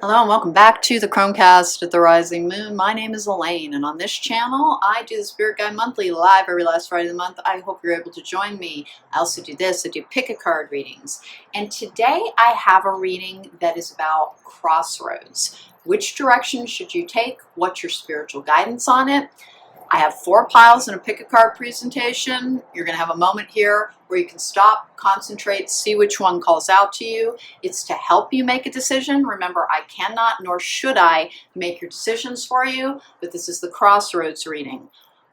Hello and welcome back to the Cronecast at the Rising Moon. My name is Elaine, and on this channel I do the Spirit Guide Monthly live every last Friday of the month. I hope you're able to join me. I also do this, I do pick-a-card readings. And today I have a reading that is about crossroads. Which direction should you take? What's your spiritual guidance on it? I have 4 piles in a pick-a-card presentation. You're going to have a moment here where you can stop, concentrate, see which one calls out to you. It's to help you make a decision. Remember, I cannot nor should I make your decisions for you, but this is the crossroads reading.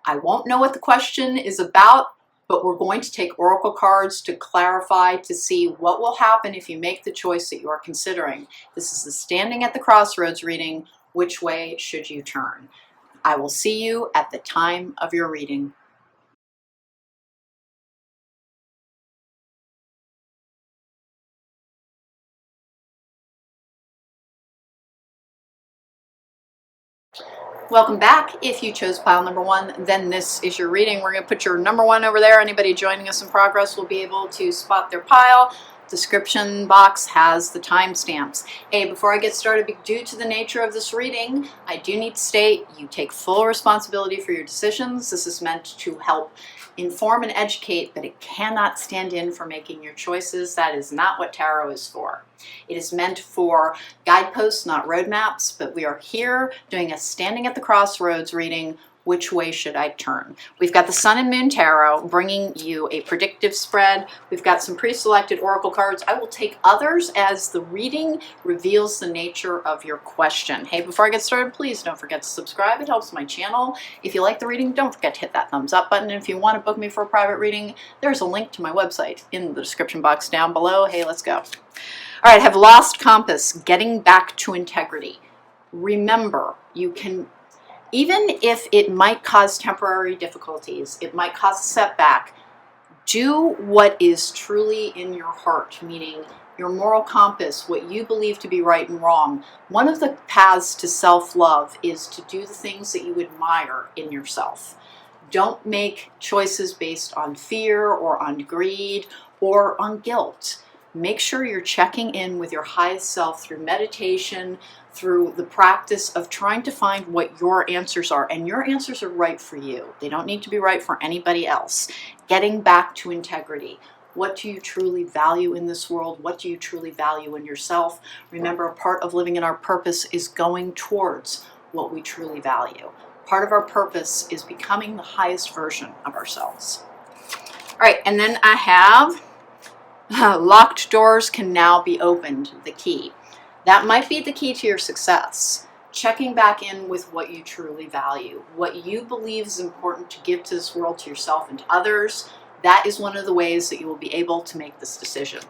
I won't know what the question is about, but we're going to take oracle cards to clarify, to see what will happen if you make the choice that you are considering. This is the standing at the crossroads reading. Which way should you turn? I will see you at the time of your reading. Welcome back. If you chose pile number 1, then this is your reading. We're going to put your number 1 over there. Anybody joining us in progress will be able to spot their pile. Description box has the timestamps. Hey, before I get started, due to the nature of this reading, I do need to state you take full responsibility for your decisions. This is meant to help inform and educate, but it cannot stand in for making your choices. That is not what tarot is for. It is meant for guideposts, not roadmaps, but we are here doing a standing at the crossroads reading. Which way should I turn? We've got the Sun and Moon Tarot bringing you a predictive spread. We've got some pre-selected oracle cards. I will take others as the reading reveals the nature of your question. Hey, before I get started, please don't forget to subscribe. It helps my channel. If you like the reading, don't forget to hit that thumbs up button. And if you want to book me for a private reading, there's a link to my website in the description box down below. Hey, let's go. All right, I have lost compass, getting back to integrity. Remember, you can, even if it might cause temporary difficulties, it might cause a setback, do what is truly in your heart, meaning your moral compass, what you believe to be right and wrong. One of the paths to self-love is to do the things that you admire in yourself. Don't make choices based on fear or on greed or on guilt. Make sure you're checking in with your highest self through meditation, through the practice of trying to find what your answers are. And your answers are right for you. They don't need to be right for anybody else. Getting back to integrity. What do you truly value in this world? What do you truly value in yourself? Remember, a part of living in our purpose is going towards what we truly value. Part of our purpose is becoming the highest version of ourselves. All right, and then I have locked doors can now be opened, the key. That might be the key to your success. Checking back in with what you truly value, what you believe is important to give to this world, to yourself and to others. That is one of the ways that you will be able to make this decision.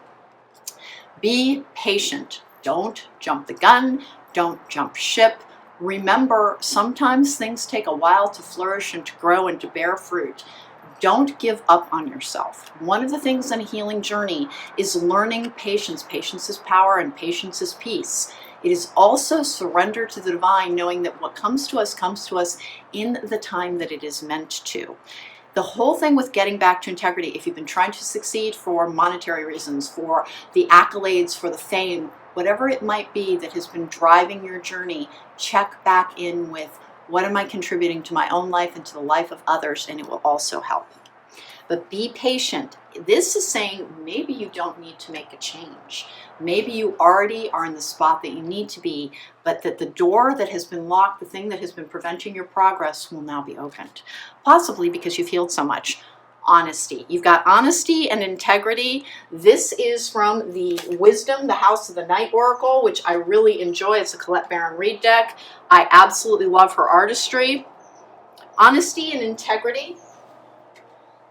Be patient. Don't jump the gun. Don't jump ship. Remember, sometimes things take a while to flourish and to grow and to bear fruit. Don't give up on yourself. One of the things in a healing journey is learning patience. Patience is power and patience is peace. It is also surrender to the divine, knowing that what comes to us in the time that it is meant to. The whole thing with getting back to integrity, if you've been trying to succeed for monetary reasons, for the accolades, for the fame, whatever it might be that has been driving your journey, check back in with what am I contributing to my own life and to the life of others, and it will also help. But be patient. This is saying maybe you don't need to make a change. Maybe you already are in the spot that you need to be, but that the door that has been locked, the thing that has been preventing your progress, will now be opened. Possibly because you've healed so much. Honesty. You've got honesty and integrity. This is from the Wisdom, the House of the Night Oracle, which I really enjoy. It's a Colette Baron Reed deck. I absolutely love her artistry. Honesty and integrity.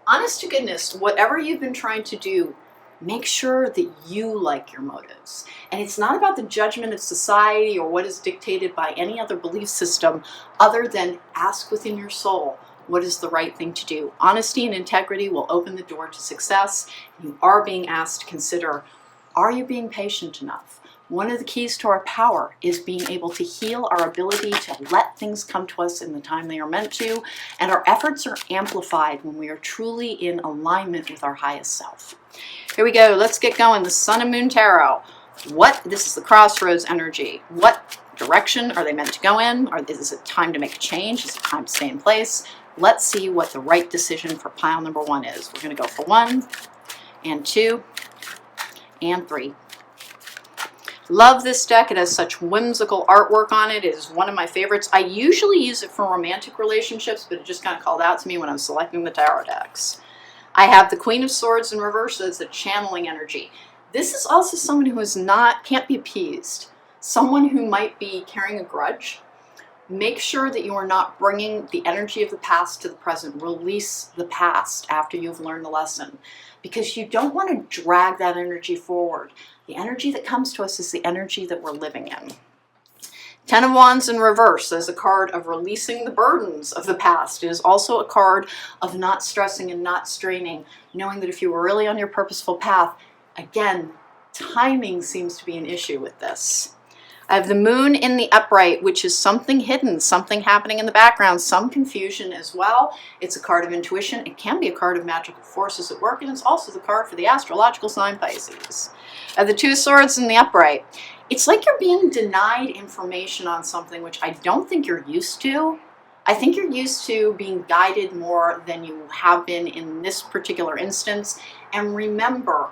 Honest to goodness, whatever you've been trying to do, make sure that you like your motives. And it's not about the judgment of society or what is dictated by any other belief system other than ask within your soul, what is the right thing to do? Honesty and integrity will open the door to success. You are being asked to consider, are you being patient enough? One of the keys to our power is being able to heal our ability to let things come to us in the time they are meant to, and our efforts are amplified when we are truly in alignment with our highest self. Here we go. Let's get going. The Sun and Moon Tarot. This is the crossroads energy. What direction are they meant to go in? Or is it time to make a change? Is it time to stay in place? Let's see what the right decision for pile number 1 is. We're going to go for 1 and 2 and 3. Love this deck. It has such whimsical artwork on it. It is one of my favorites. I usually use it for romantic relationships, but it just kind of called out to me when I was selecting the tarot decks. I have the Queen of Swords in reverse as the channeling energy. This is also someone who can't be appeased. Someone who might be carrying a grudge. Make sure that you are not bringing the energy of the past to the present. Release the past after you've learned the lesson, because you don't want to drag that energy forward. The energy that comes to us is the energy that we're living in. 10 of Wands in reverse as a card of releasing the burdens of the past. It is also a card of not stressing and not straining, knowing that if you were really on your purposeful path, again, timing seems to be an issue with this. I have the Moon in the upright, which is something hidden, something happening in the background, some confusion as well. It's a card of intuition. It can be a card of magical forces at work, and it's also the card for the astrological sign Pisces. I have the Two of Swords in the upright. It's like you're being denied information on something which I don't think you're used to. I think you're used to being guided more than you have been in this particular instance. And remember,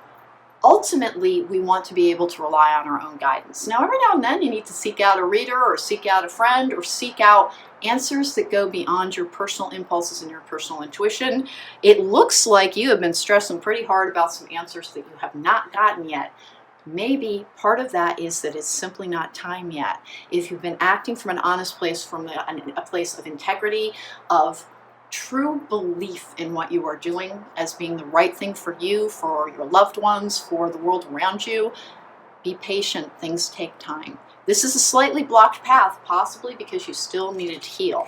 ultimately, we want to be able to rely on our own guidance. Now, every now and then, you need to seek out a reader or seek out a friend or seek out answers that go beyond your personal impulses and your personal intuition. It looks like you have been stressing pretty hard about some answers that you have not gotten yet. Maybe part of that is that it's simply not time yet. If you've been acting from an honest place, from a place of integrity, of true belief in what you are doing as being the right thing for you, for your loved ones, for the world around you, be patient. Things take time. This is a slightly blocked path, possibly because you still needed to heal.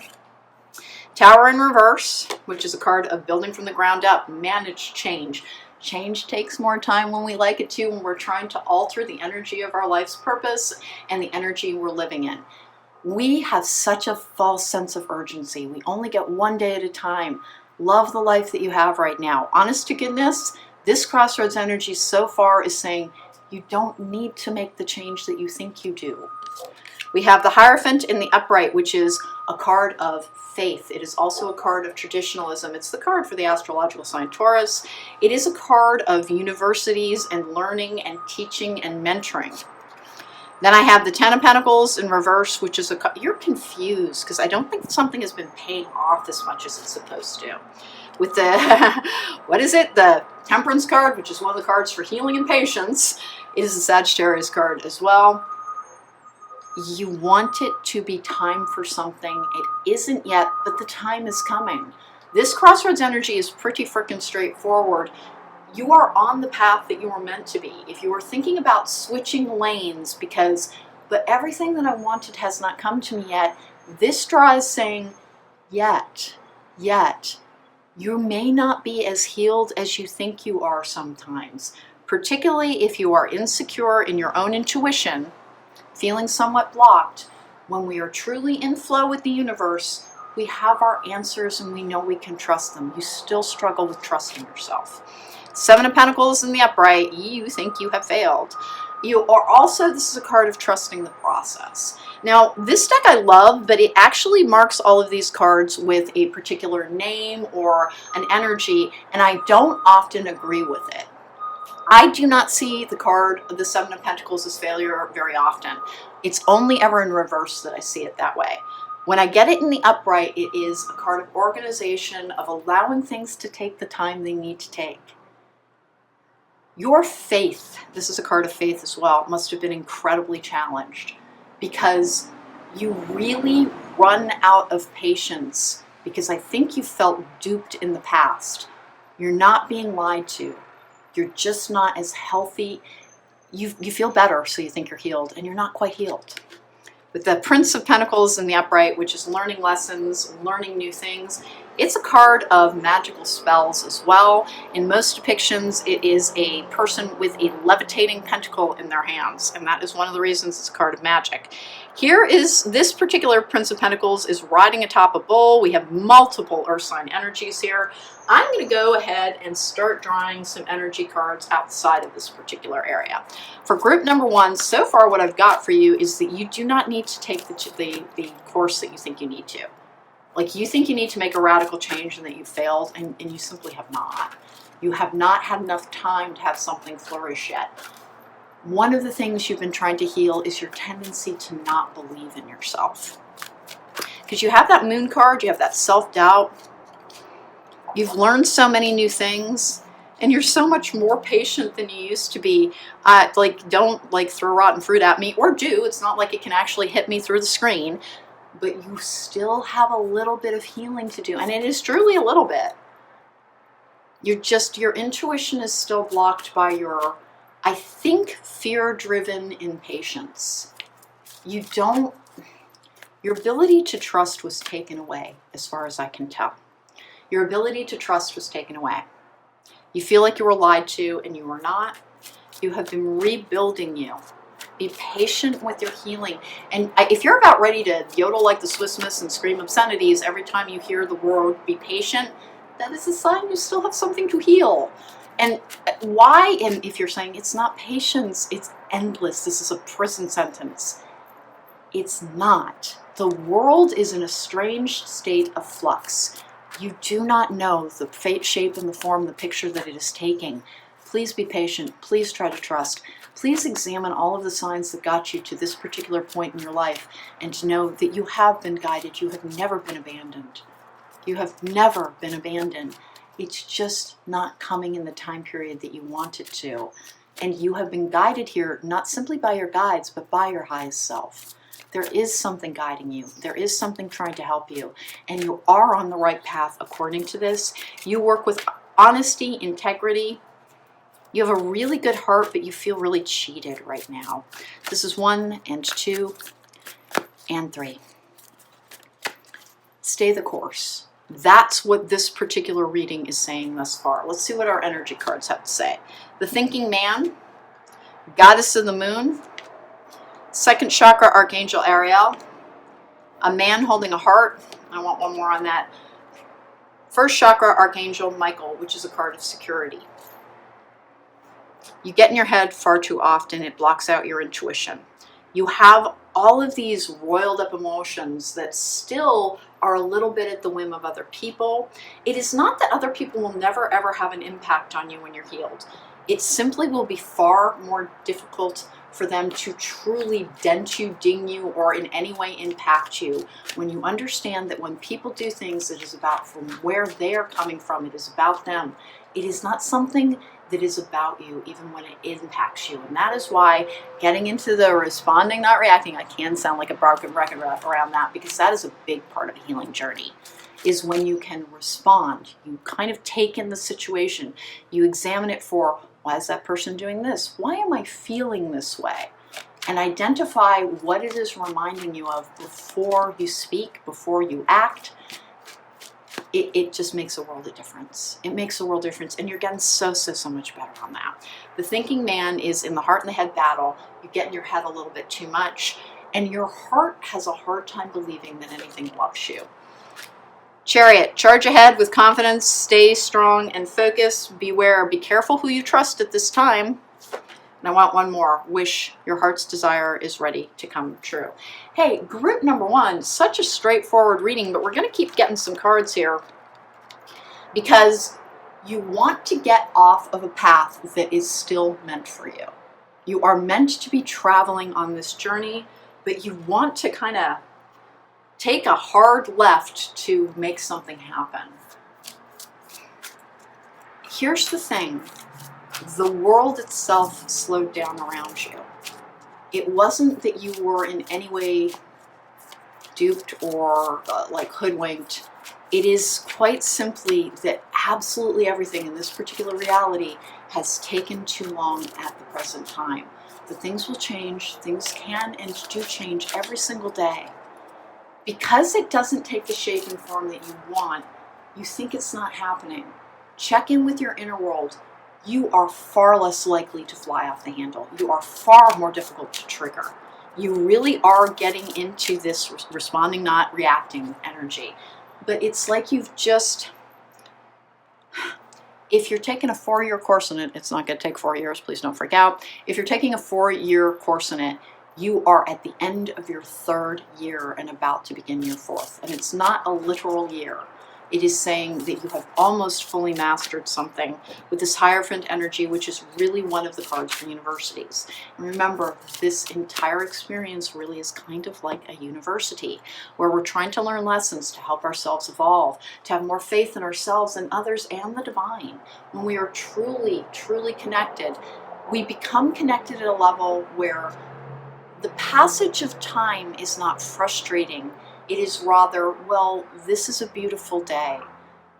Tower in reverse, which is a card of building from the ground up, manage change. Change takes more time when we like it to, when we're trying to alter the energy of our life's purpose and the energy we're living in. We have such a false sense of urgency. We only get one day at a time. Love the life that you have right now. Honest to goodness, this crossroads energy so far is saying you don't need to make the change that you think you do. We have the Hierophant in the upright, which is a card of faith. It is also a card of traditionalism. It's the card for the astrological sign Taurus. It is a card of universities and learning and teaching and mentoring. Then I have the Ten of Pentacles in reverse, which is you're confused because I don't think something has been paying off as much as it's supposed to. With the, what is it? The Temperance card, which is one of the cards for healing and patience. It is a Sagittarius card as well. You want it to be time for something. It isn't yet, but the time is coming. This crossroads energy is pretty freaking straightforward. You are on the path that you were meant to be. If you were thinking about switching lanes but everything that I wanted has not come to me yet, this draw is saying, yet. You may not be as healed as you think you are sometimes, particularly if you are insecure in your own intuition, feeling somewhat blocked. When we are truly in flow with the universe, we have our answers and we know we can trust them. You still struggle with trusting yourself. Seven of Pentacles in the upright, you think you have failed. You are also, this is a card of trusting the process. Now, this deck I love, but it actually marks all of these cards with a particular name or an energy, and I don't often agree with it. I do not see the card of the Seven of Pentacles as failure very often. It's only ever in reverse that I see it that way. When I get it in the upright, it is a card of organization, of allowing things to take the time they need to take. Your faith, this is a card of faith as well, must have been incredibly challenged because you really run out of patience because I think you felt duped in the past. You're not being lied to. You're just not as healthy. You feel better, so you think you're healed, and you're not quite healed. With the Prince of Pentacles in the upright, which is learning lessons, learning new things, It's a card of magical spells as well. In most depictions, it is a person with a levitating pentacle in their hands, and that is one of the reasons it's a card of magic. Here is this particular Prince of Pentacles is riding atop a bull. We have multiple earth sign energies here. I'm going to go ahead and start drawing some energy cards outside of this particular area. For group number 1, so far what I've got for you is that you do not need to take the course that you think you need to. Like, you think you need to make a radical change and that you failed, and you simply have not. You have not had enough time to have something flourish yet. One of the things you've been trying to heal is your tendency to not believe in yourself. Because you have that moon card, you have that self-doubt. You've learned so many new things, and you're so much more patient than you used to be. Like, don't like throw rotten fruit at me, or do. It's not like it can actually hit me through the screen, but you still have a little bit of healing to do, and it is truly a little bit. Your intuition is still blocked by your, I think, fear-driven impatience. Your ability to trust was taken away, as far as I can tell. Your ability to trust was taken away. You feel like you were lied to, and you were not. You have been rebuilding you. Be patient with your healing. And if you're about ready to yodel like the Swiss Miss and scream obscenities every time you hear the word be patient, that is a sign you still have something to heal. And why, and if you're saying it's not patience, it's endless, this is a prison sentence. It's not. The world is in a strange state of flux. You do not know the shape and the form, the picture that it is taking. Please be patient. Please try to trust. Please examine all of the signs that got you to this particular point in your life, and to know that you have been guided. You have never been abandoned. You have never been abandoned. It's just not coming in the time period that you want it to. And you have been guided here, not simply by your guides, but by your highest self. There is something guiding you. There is something trying to help you. And you are on the right path according to this. You work with honesty, integrity. You have a really good heart, but you feel really cheated right now. This is 1 and 2 and 3. Stay the course. That's what this particular reading is saying thus far. Let's see what our energy cards have to say. The Thinking Man, Goddess of the Moon, Second Chakra Archangel Ariel, a man holding a heart. I want one more on that. First Chakra Archangel Michael, which is a card of security. You get in your head far too often. It blocks out your intuition. You have all of these roiled up emotions that still are a little bit at the whim of other people. It is not that other people will never ever have an impact on you when you're healed. It simply will be far more difficult for them to truly dent you, ding you, or in any way impact you when you understand that when people do things, it is about from where they are coming from. It is about them. It is not something that is about you, even when it impacts you. And that is why getting into the responding, not reacting, I can sound like a broken record around that, because that is a big part of a healing journey, is when you can respond. You kind of take in the situation. You examine it for, why is that person doing this? Why am I feeling this way? And identify what it is reminding you of before you speak, before you act. It just makes a world of difference. It makes a world of difference, and you're getting so much better on that. The Thinking Man is in the heart and the head battle. You get in your head a little bit too much, and your heart has a hard time believing that anything loves you. Chariot, charge ahead with confidence, stay strong and focused. Beware, be careful who you trust at this time. And I want one more. Wish your heart's desire is ready to come true. Hey, group number 1, such a straightforward reading, but we're going to keep getting some cards here because you want to get off of a path that is still meant for you. You are meant to be traveling on this journey, but you want to kind of take a hard left to make something happen. Here's the thing. The world itself slowed down around you. It wasn't that you were in any way duped or like hoodwinked. It is quite simply that absolutely everything in this particular reality has taken too long at the present time. The things will change. Things can and do change every single day. Because it doesn't take the shape and form that you want, You think it's not happening. Check in with your inner world. You are far less likely to fly off the handle. You are far more difficult to trigger. You really are getting into this responding, not reacting energy. But it's like you've just, if you're taking a 4-year course in it, it's not going to take 4 years, please don't freak out. If you're taking a 4-year course in it, you are at the end of your 3rd year and about to begin your 4th. And it's not a literal year. It is saying that you have almost fully mastered something with this Hierophant energy, which is really one of the cards for universities. And remember, this entire experience really is kind of like a university, where we're trying to learn lessons to help ourselves evolve, to have more faith in ourselves and others and the divine. When we are truly, truly connected, we become connected at a level where the passage of time is not frustrating. It is rather, well, this is a beautiful day.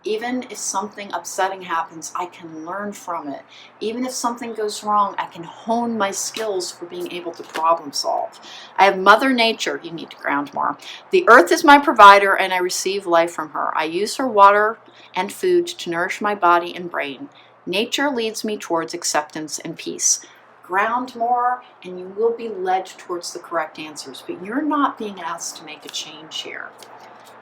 Even if something upsetting happens, I can learn from it. Even if something goes wrong, I can hone my skills for being able to problem solve. I have Mother Nature. You need to ground more. The earth is my provider, and I receive life from her. I use her water and food to nourish my body and brain. Nature leads me towards acceptance and peace. Ground more, and you will be led towards the correct answers, but you're not being asked to make a change here.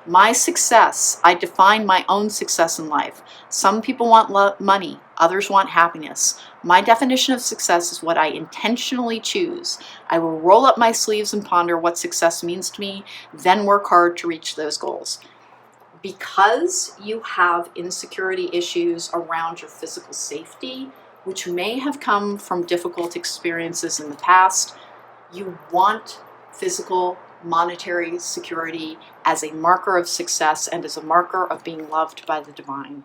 My success, I define my own success in life. Some people want money, others want happiness. My definition of success is what I intentionally choose. I will roll up my sleeves and ponder what success means to me, then work hard to reach those goals. Because you have insecurity issues around your physical safety, which may have come from difficult experiences in the past, you want physical, monetary security as a marker of success and as a marker of being loved by the divine.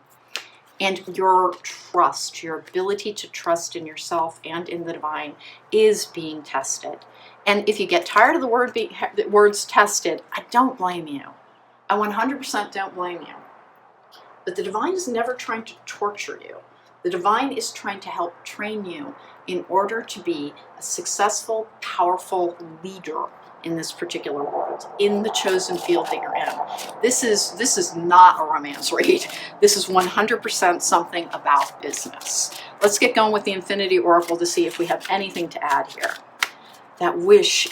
And your trust, your ability to trust in yourself and in the divine, is being tested. And if you get tired of the words tested, I don't blame you. I 100% don't blame you. But the divine is never trying to torture you. The divine is trying to help train you in order to be a successful, powerful leader in this particular world, in the chosen field that you're in. This is not a romance read. This is 100% something about business. Let's get going with the Infinity Oracle to see if we have anything to add here. That wish,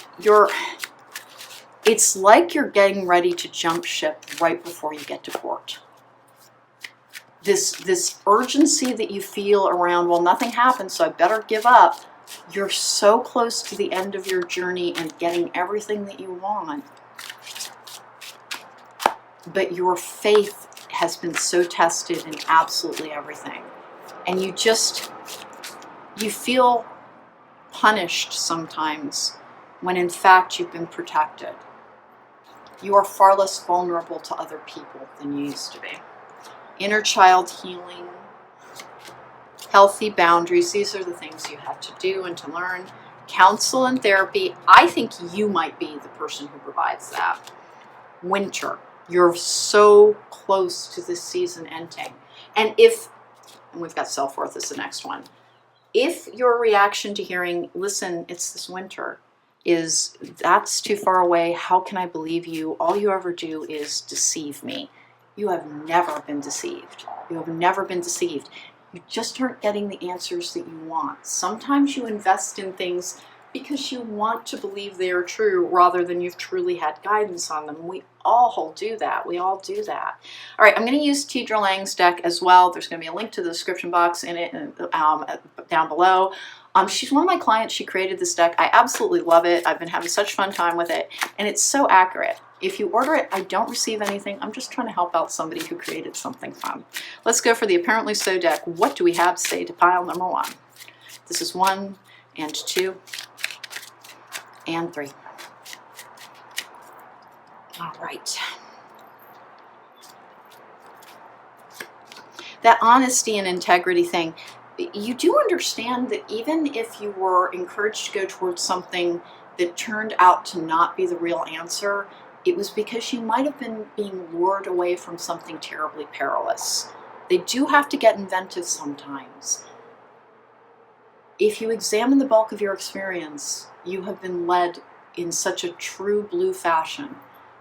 it's like you're getting ready to jump ship right before you get to port. This urgency that you feel around, well, nothing happened, so I better give up. You're so close to the end of your journey and getting everything that you want. But your faith has been so tested in absolutely everything. And you feel punished sometimes when in fact you've been protected. You are far less vulnerable to other people than you used to be. Inner child healing, healthy boundaries, these are the things you have to do and to learn. Counsel and therapy, I think you might be the person who provides that. Winter, you're so close to this season ending. And we've got self-worth as the next one. If your reaction to hearing, listen, it's this winter, is that's too far away, how can I believe you? All you ever do is deceive me. You have never been deceived. You have never been deceived. You just aren't getting the answers that you want. Sometimes you invest in things because you want to believe they are true rather than you've truly had guidance on them. We all do that. We all do that. All right, I'm going to use Tidra Lang's deck as well. There's going to be a link to the description box in it down below. She's one of my clients. She created this deck. I absolutely love it. I've been having such fun time with it, and it's so accurate. If you order it, I don't receive anything. I'm just trying to help out somebody who created something fun. Let's go for the Apparently So deck. What do we have to say to pile number 1? This is 1 and 2 and 3. All right. That honesty and integrity thing, you do understand that even if you were encouraged to go towards something that turned out to not be the real answer, it was because you might have been being lured away from something terribly perilous. They do have to get inventive sometimes. If you examine the bulk of your experience, you have been led in such a true blue fashion.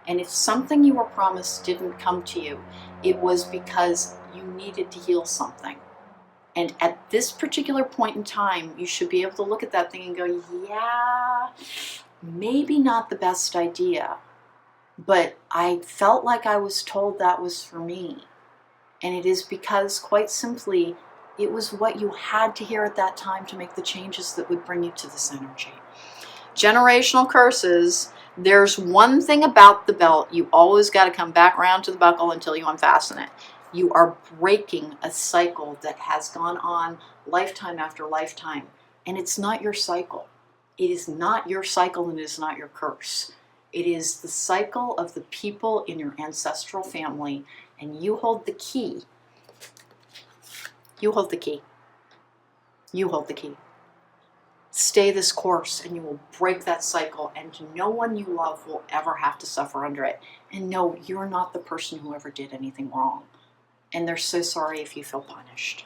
And if something you were promised didn't come to you, it was because you needed to heal something. And at this particular point in time, you should be able to look at that thing and go, yeah, maybe not the best idea, but I felt like I was told that was for me. And it is because, quite simply, it was what you had to hear at that time to make the changes that would bring you to this energy. Generational curses, there's one thing about the belt, you always got to come back around to the buckle until you unfasten it. You are breaking a cycle that has gone on lifetime after lifetime. And it's not your cycle. It is not your cycle, and it is not your curse. It is the cycle of the people in your ancestral family, and you hold the key. You hold the key. You hold the key. Stay this course and you will break that cycle, and no one you love will ever have to suffer under it. And no, you're not the person who ever did anything wrong. And they're so sorry if you feel punished.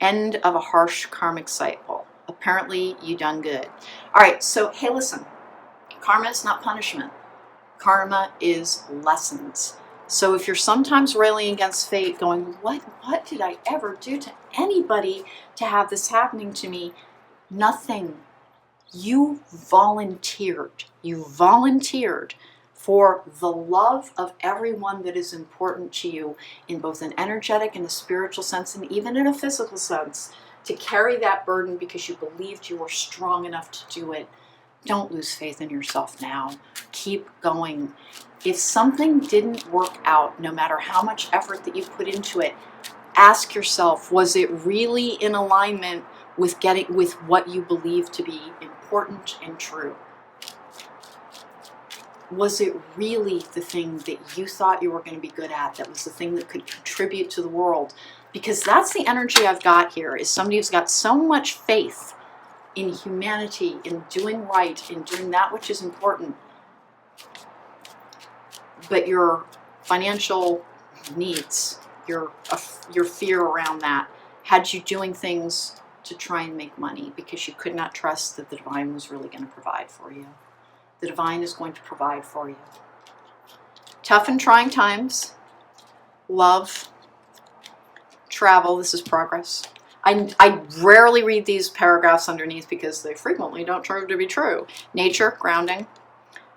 End of a harsh karmic cycle. Apparently you done good. All right, so hey, listen, karma is not punishment. Karma is lessons. So if you're sometimes railing against fate, going, what did I ever do to anybody to have this happening to me? Nothing. You volunteered. You volunteered for the love of everyone that is important to you in both an energetic and a spiritual sense, and even in a physical sense, to carry that burden because you believed you were strong enough to do it. Don't lose faith in yourself now. Keep going. If something didn't work out, no matter how much effort that you put into it, ask yourself, was it really in alignment with what you believe to be important and true? Was it really the thing that you thought you were going to be good at, that was the thing that could contribute to the world? Because that's the energy I've got here, is somebody who's got so much faith in humanity, in doing right, in doing that which is important. But your financial needs, your fear around that, had you doing things to try and make money because you could not trust that the divine was really going to provide for you. The divine is going to provide for you. Tough and trying times, love, travel, this is progress. I rarely read these paragraphs underneath because they frequently don't prove to be true. Nature, grounding,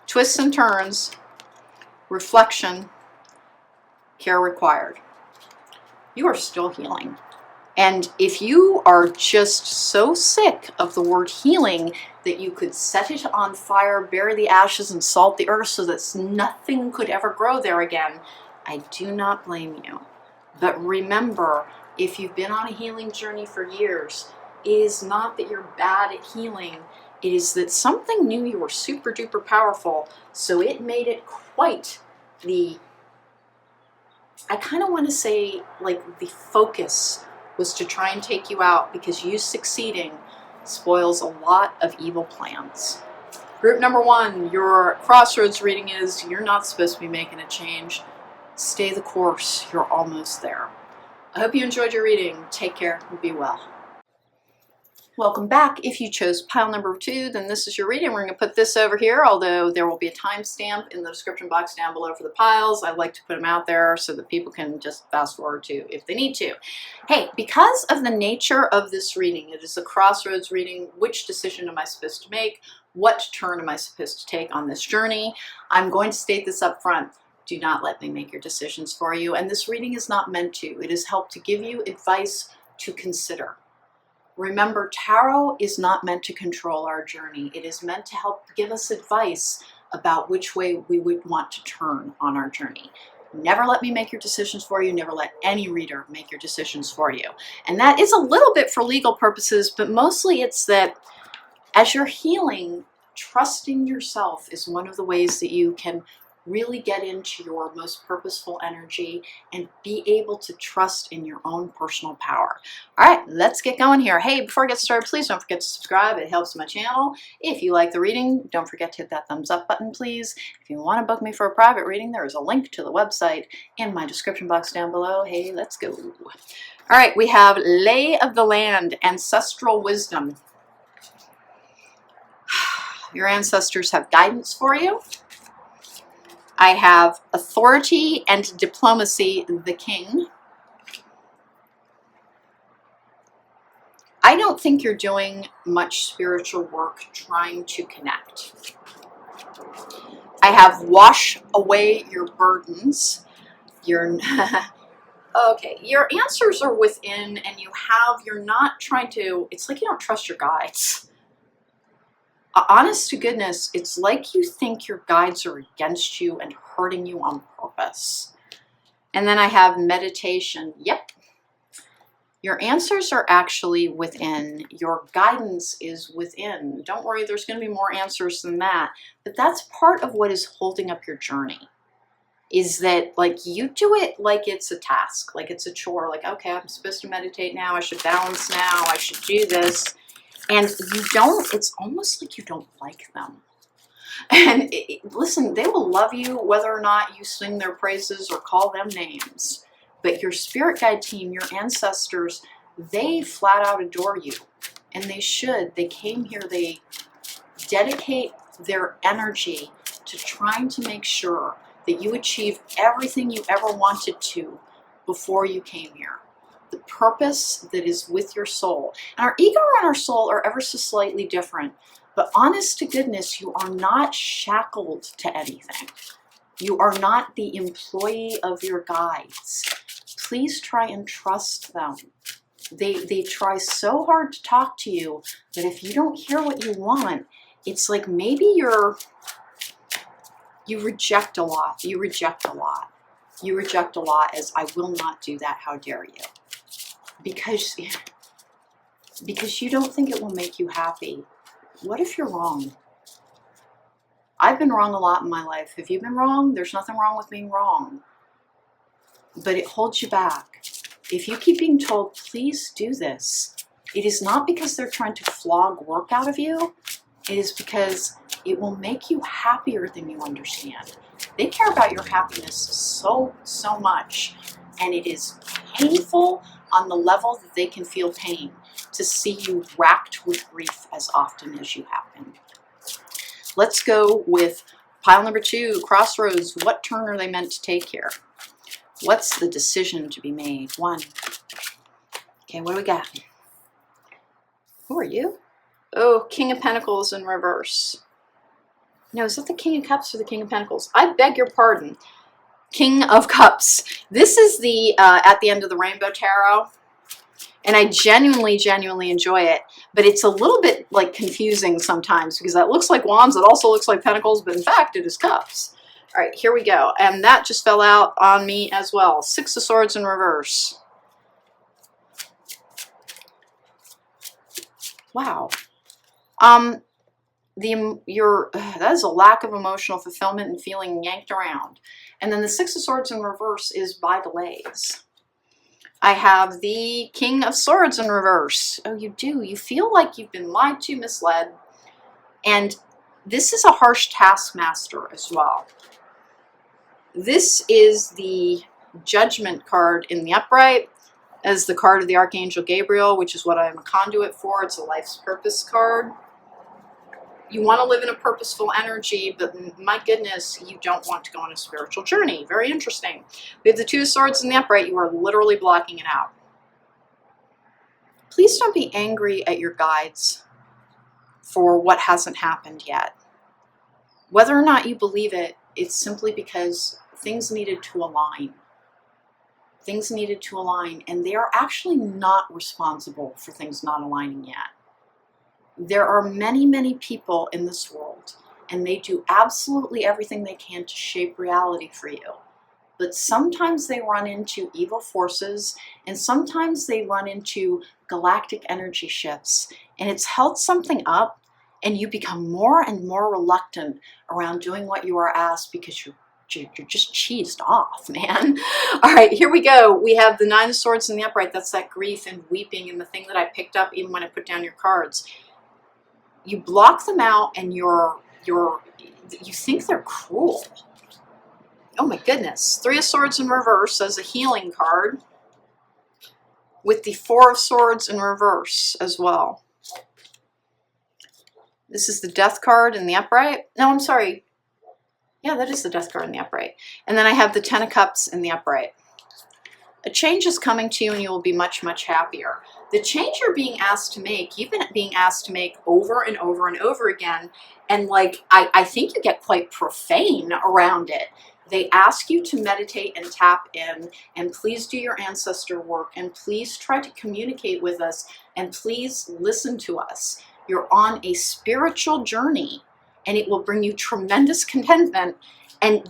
twists and turns, reflection, care required. You are still healing. And if you are just so sick of the word healing that you could set it on fire, bury the ashes, and salt the earth so that nothing could ever grow there again, I do not blame you. But remember, if you've been on a healing journey for years, it is not that you're bad at healing. It is that something knew you were super duper powerful, so it made it quite the, I kind of want to say, like, the focus was to try and take you out, because you succeeding spoils a lot of evil plans. Group number 1, your crossroads reading is, you're not supposed to be making a change. Stay the course. You're almost there. I hope you enjoyed your reading. Take care and be well. Welcome back. If you chose pile number 2, then this is your reading. We're going to put this over here, although there will be a timestamp in the description box down below for the piles. I like to put them out there so that people can just fast forward to if they need to. Hey, because of the nature of this reading, it is a crossroads reading. Which decision am I supposed to make? What turn am I supposed to take on this journey? I'm going to state this up front. Do not let me make your decisions for you. And this reading is not meant to. It is helped to give you advice to consider. Remember, tarot is not meant to control our journey. It is meant to help give us advice about which way we would want to turn on our journey. Never let me make your decisions for you. Never let any reader make your decisions for you. And that is a little bit for legal purposes, but mostly it's that as you're healing, trusting yourself is one of the ways that you can really get into your most purposeful energy and be able to trust in your own personal power. All right, let's get going here. Hey, before I get started, please don't forget to subscribe. It helps my channel. If you like the reading, don't forget to hit that thumbs up button, please. If you want to book me for a private reading, there is a link to the website in my description box down below. Hey, let's go. All right, we have Lay of the Land, Ancestral Wisdom. Your ancestors have guidance for you. I have authority and diplomacy, the king. I don't think you're doing much spiritual work trying to connect. I have wash away your burdens. You're okay. Your answers are within, and you're not trying to, it's like you don't trust your guides. Honest to goodness, it's like you think your guides are against you and hurting you on purpose. And then I have meditation. Yep. Your answers are actually within. Your guidance is within. Don't worry, there's going to be more answers than that. But that's part of what is holding up your journey. Is that, like, you do it like it's a task, like it's a chore. Like, okay, I'm supposed to meditate now. I should balance now. I should do this. And you don't, it's almost like you don't like them. And listen, they will love you whether or not you sing their praises or call them names. But your spirit guide team, your ancestors, they flat out adore you. And they should. They came here, they dedicate their energy to trying to make sure that you achieve everything you ever wanted to before you came here. The purpose that is with your soul. And our ego and our soul are ever so slightly different. But honest to goodness, you are not shackled to anything. You are not the employee of your guides. Please try and trust them. They try so hard to talk to you that if you don't hear what you want, it's like maybe you reject a lot. You reject a lot. You reject a lot as, I will not do that, how dare you. Because you don't think it will make you happy. What if you're wrong? I've been wrong a lot in my life. Have you been wrong? There's nothing wrong with being wrong. But it holds you back. If you keep being told, please do this, it is not because they're trying to flog work out of you. It is because it will make you happier than you understand. They care about your happiness so much. And it is painful on the level that they can feel pain to see you racked with grief as often as you have been. Let's go with pile number 2, Crossroads. What turn are they meant to take here? What's the decision to be made? 1. Okay, what do we got? Who are you? Oh, King of Pentacles in reverse. No, is that the King of Cups or the King of Pentacles? I beg your pardon. King of Cups. This is the at the end of the Rainbow Tarot. And I genuinely enjoy it. But it's a little bit like confusing sometimes because that looks like wands. It also looks like pentacles. But in fact, it is cups. All right, here we go. And that just fell out on me as well. 6 of Swords in reverse. Wow. That is a lack of emotional fulfillment and feeling yanked around. And then the 6 of Swords in reverse is by delays. I have the King of Swords in reverse. Oh, you do. You feel like you've been lied to, misled. And this is a harsh taskmaster as well. This is the Judgment card in the upright as the card of the Archangel Gabriel, which is what I'm a conduit for. It's a life's purpose card. You want to live in a purposeful energy, but my goodness, you don't want to go on a spiritual journey. Very interesting. We have the 2 of Swords in the upright. You are literally blocking it out. Please don't be angry at your guides for what hasn't happened yet. Whether or not you believe it, it's simply because things needed to align. Things needed to align, and they are actually not responsible for things not aligning yet. There are many people in this world, and they do absolutely everything they can to shape reality for you. But sometimes they run into evil forces, and sometimes they run into galactic energy shifts, and it's held something up, and you become more and more reluctant around doing what you are asked because you're just cheesed off, man. All right, here we go. We have the 9 of Swords in the upright. That's that grief and weeping and the thing that I picked up even when I put down your cards. You block them out, and you think they're cruel. Oh my goodness. 3 of Swords in reverse as a healing card with the 4 of Swords in reverse as well. This is the Death card in the upright. No, I'm sorry. Yeah, that is the Death card in the upright. And then I have the Ten of Cups in the upright. A change is coming to you and you will be much, much happier. The change you're being asked to make, you've been being asked to make over and over and over again. And like, I think you get quite profane around it. They ask you to meditate and tap in, and please do your ancestor work, and please try to communicate with us, and please listen to us. You're on a spiritual journey, and it will bring you tremendous contentment. And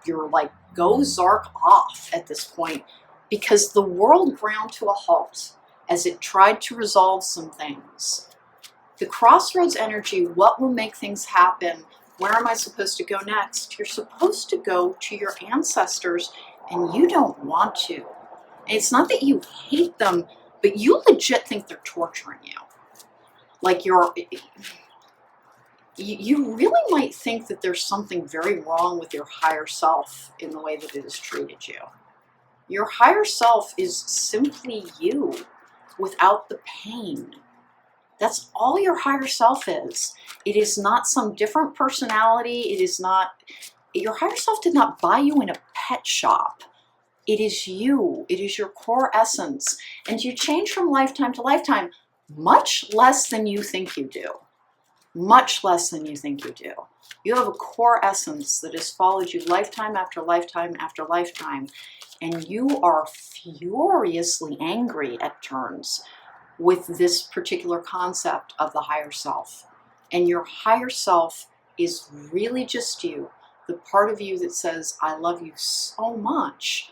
you're like, go Zark off at this point, because the world ground to a halt as it tried to resolve some things. The crossroads energy, what will make things happen? Where am I supposed to go next? You're supposed to go to your ancestors, and you don't want to. And it's not that you hate them, but you legit think they're torturing you. Like you really might think that there's something very wrong with your higher self in the way that it has treated you. Your higher self is simply you without the pain. That's all your higher self is. It is not some different personality. It is not, your higher self did not buy you in a pet shop. It is you. It is your core essence. And you change from lifetime to lifetime much less than you think you do. Much less than you think you do. You have a core essence that has followed you lifetime after lifetime after lifetime. And you are furiously angry at turns with this particular concept of the higher self. And your higher self is really just you, the part of you that says, I love you so much.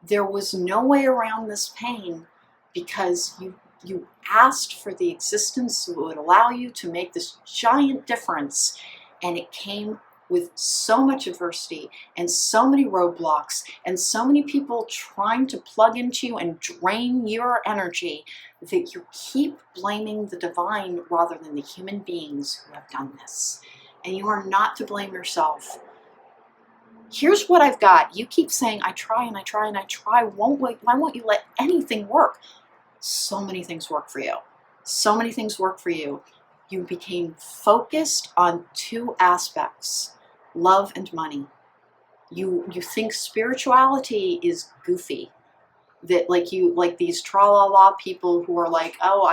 There was no way around this pain because you asked for the existence that would allow you to make this giant difference. And it came with so much adversity and so many roadblocks and so many people trying to plug into you and drain your energy that you keep blaming the divine rather than the human beings who have done this. And you are not to blame yourself. Here's what I've got. You keep saying, I try and I try and I try. Why won't you let anything work? So many things work for you. So many things work for you. You became focused on two aspects, love and money. You think spirituality is goofy. That like these tra-la-la people who are like, oh,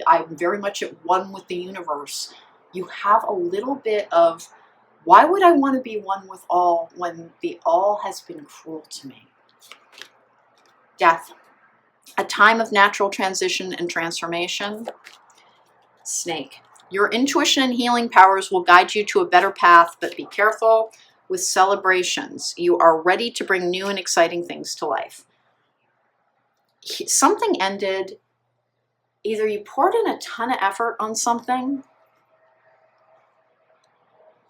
I'm very much at one with the universe. You have a little bit of, why would I want to be one with all when the all has been cruel to me? Death. A time of natural transition and transformation. Snake. Your intuition and healing powers will guide you to a better path, but be careful with celebrations. You are ready to bring new and exciting things to life. Something ended. Either you poured in a ton of effort on something,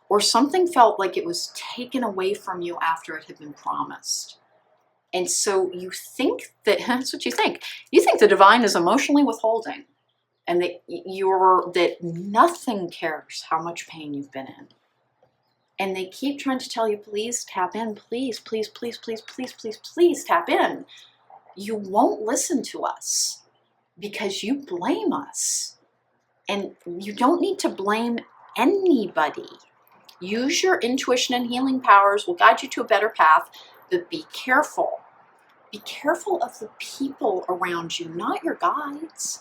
or something felt like it was taken away from you after it had been promised. And so you think that's what you think. You think the divine is emotionally withholding. And that nothing cares how much pain you've been in. And they keep trying to tell you, please tap in, please, please, please, please, please, please, please tap in. You won't listen to us because you blame us. And you don't need to blame anybody. Use your intuition and healing powers will guide you to a better path, but be careful. Be careful of the people around you, not your guides.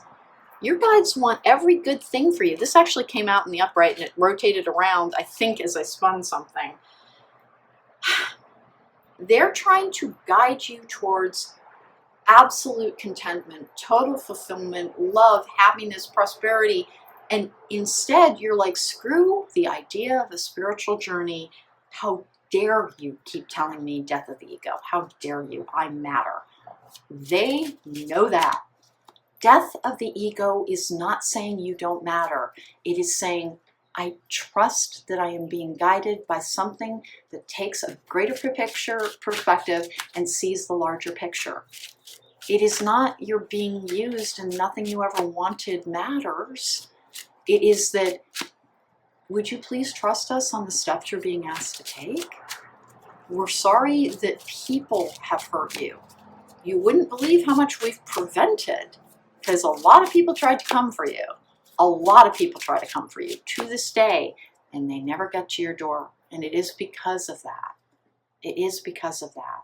Your guides want every good thing for you. This actually came out in the upright and it rotated around, I think, as I spun something. They're trying to guide you towards absolute contentment, total fulfillment, love, happiness, prosperity. And instead, you're like, screw the idea of a spiritual journey. How dare you keep telling me death of the ego? How dare you? I matter. They know that. Death of the ego is not saying you don't matter. It is saying, I trust that I am being guided by something that takes a greater perspective and sees the larger picture. It is not you're being used and nothing you ever wanted matters. It is that, would you please trust us on the steps you're being asked to take? We're sorry that people have hurt you. You wouldn't believe how much we've prevented. Because a lot of people tried to come for you. A lot of people try to come for you to this day, and they never get to your door, And it is because of that. It is because of that.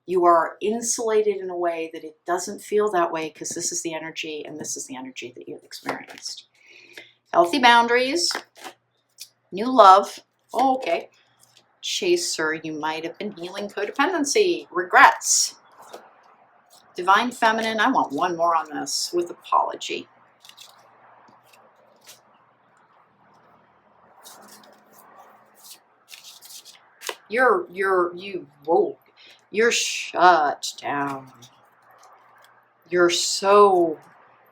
You are insulated in a way that it doesn't feel that way because this is the energy and this is the energy that you've experienced. Healthy boundaries. New love. Oh, okay. Chaser, you might have been healing codependency. Regrets. Divine Feminine. I want one more on this with apology. You're shut down. You're so,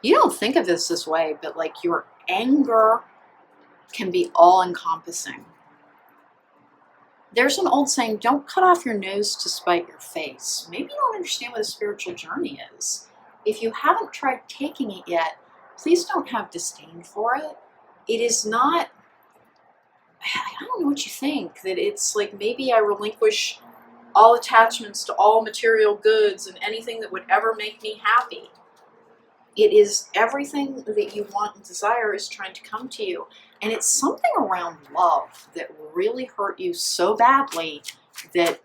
you don't think of this way, but like your anger can be all encompassing. There's an old saying, don't cut off your nose to spite your face. Maybe you don't understand what a spiritual journey is. If you haven't tried taking it yet, please don't have disdain for it. It is not, I don't know what you think, that it's like maybe I relinquish all attachments to all material goods and anything that would ever make me happy. It is everything that you want and desire is trying to come to you. And it's something around love that really hurt you so badly that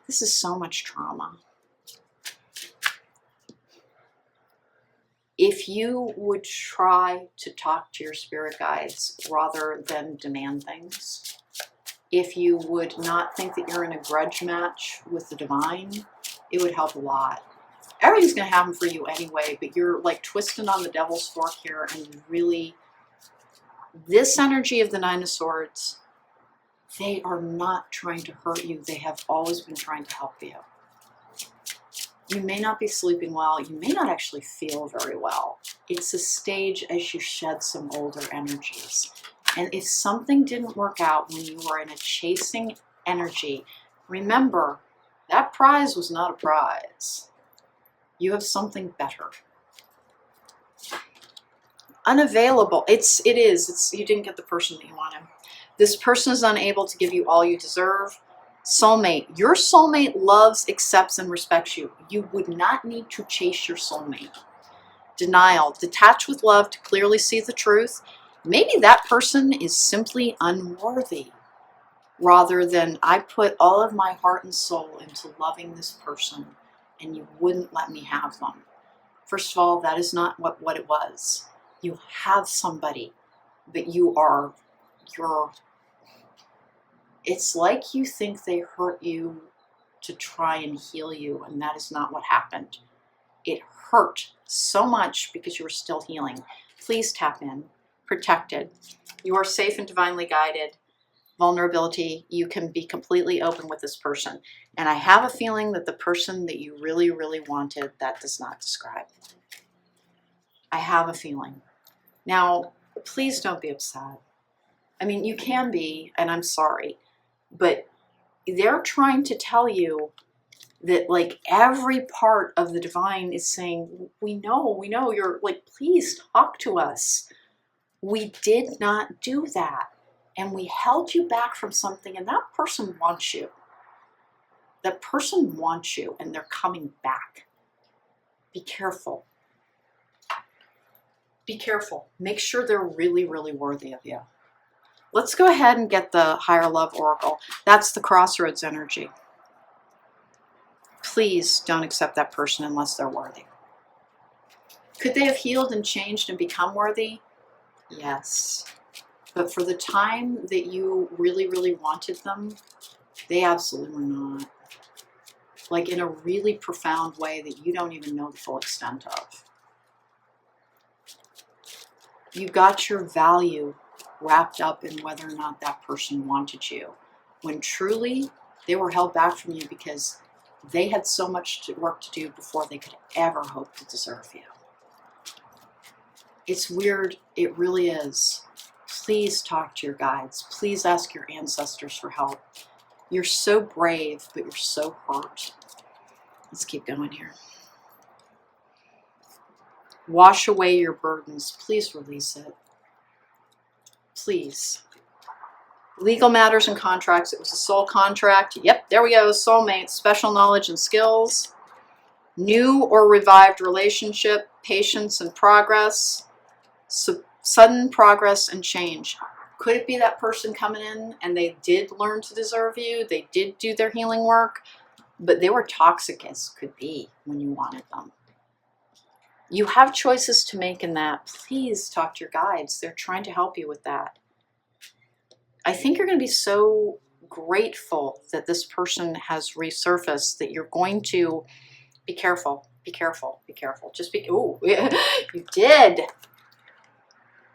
this is so much trauma. If you would try to talk to your spirit guides rather than demand things, if you would not think that you're in a grudge match with the divine, it would help a lot. Everything's going to happen for you anyway, but you're like twisting on the devil's fork here, and you really, this energy of the Nine of Swords, they are not trying to hurt you. They have always been trying to help you. You may not be sleeping well. You may not actually feel very well. It's a stage as you shed some older energies. And if something didn't work out when you were in a chasing energy, remember, that prize was not a prize. You have something better. Unavailable. It is. You didn't get the person that you wanted. This person is unable to give you all you deserve. Soulmate. Your soulmate loves, accepts, and respects you. You would not need to chase your soulmate. Denial. Detach with love to clearly see the truth. Maybe that person is simply unworthy, rather than I put all of my heart and soul into loving this person and you wouldn't let me have them. First of all, that is not what it was. You have somebody, but it's like you think they hurt you to try and heal you, and that is not what happened. It hurt so much because you were still healing. Please tap in. Protected. You are safe and divinely guided. Vulnerability. You can be completely open with this person. And I have a feeling that the person that you really, really wanted, that does not describe. I have a feeling. Now, please don't be upset. I mean, you can be, and I'm sorry, but they're trying to tell you that like every part of the divine is saying, we know, you're like, please talk to us. We did not do that. And we held you back from something, and that person wants you. That person wants you, and they're coming back. Be careful. Be careful. Make sure they're really, really worthy of you. Let's go ahead and get the Higher Love Oracle. That's the Crossroads energy. Please don't accept that person unless they're worthy. Could they have healed and changed and become worthy? Yes. But for the time that you really, really wanted them, they absolutely were not. Like in a really profound way that you don't even know the full extent of. You got your value wrapped up in whether or not that person wanted you, when truly they were held back from you because they had so much work to do before they could ever hope to deserve you. It's weird. It really is. Please talk to your guides. Please ask your ancestors for help. You're so brave, but you're so hurt. Let's keep going here. Wash away your burdens. Please release it. Please. Legal matters and contracts. It was a soul contract. Yep, there we go. Soulmate. Special knowledge and skills. New or revived relationship. Patience and progress. Sudden progress and change. Could it be that person coming in and they did learn to deserve you? They did do their healing work, but they were toxic as could be when you wanted them. You have choices to make in that. Please talk to your guides. They're trying to help you with that. I think you're going to be so grateful that this person has resurfaced that you're going to be careful, be careful, be careful. Just be, oh, you did.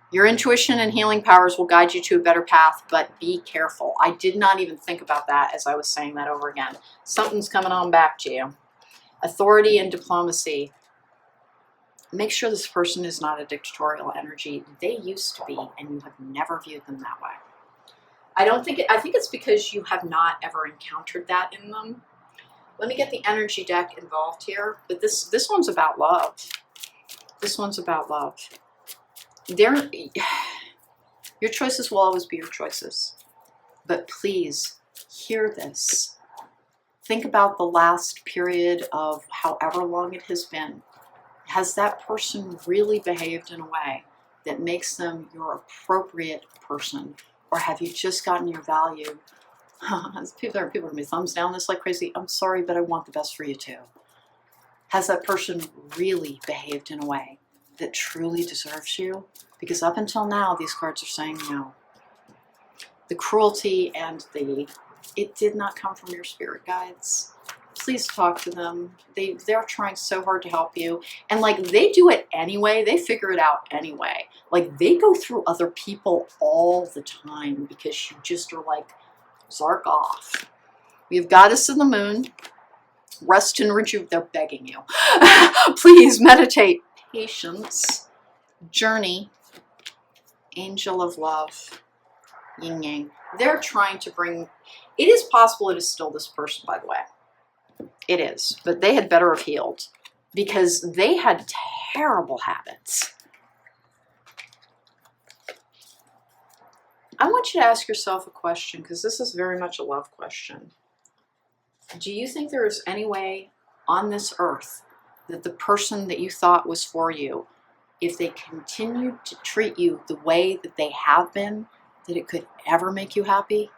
Your intuition and healing powers will guide you to a better path, but be careful. I did not even think about that as I was saying that over again. Something's coming on back to you. Authority and diplomacy. Make sure this person is not a dictatorial energy. They used to be, and you have never viewed them that way. I think it's because you have not ever encountered that in them. Let me get the energy deck involved here, but this one's about love. This one's about love. Your choices will always be your choices, but please hear this. Think about the last period of however long it has been. Has that person really behaved in a way that makes them your appropriate person? Or have you just gotten your value? People are gonna be thumbs down this like crazy. I'm sorry, but I want the best for you too. Has that person really behaved in a way that truly deserves you? Because up until now, these cards are saying no. The cruelty and it did not come from your spirit guides. Please talk to them. They're trying so hard to help you. And like, they do it anyway. They figure it out anyway. Like, they go through other people all the time because you just are like, zark off. We have Goddess of the Moon. Rest and rejuvenate. They're begging you. Please meditate. Patience. Journey. Angel of Love. Yin Yang. They're trying to bring... It is possible it is still this person, by the way. It is, but they had better have healed because they had terrible habits. I want you to ask yourself a question because this is very much a love question. Do you think there is any way on this earth that the person that you thought was for you, if they continued to treat you the way that they have been, that it could ever make you happy?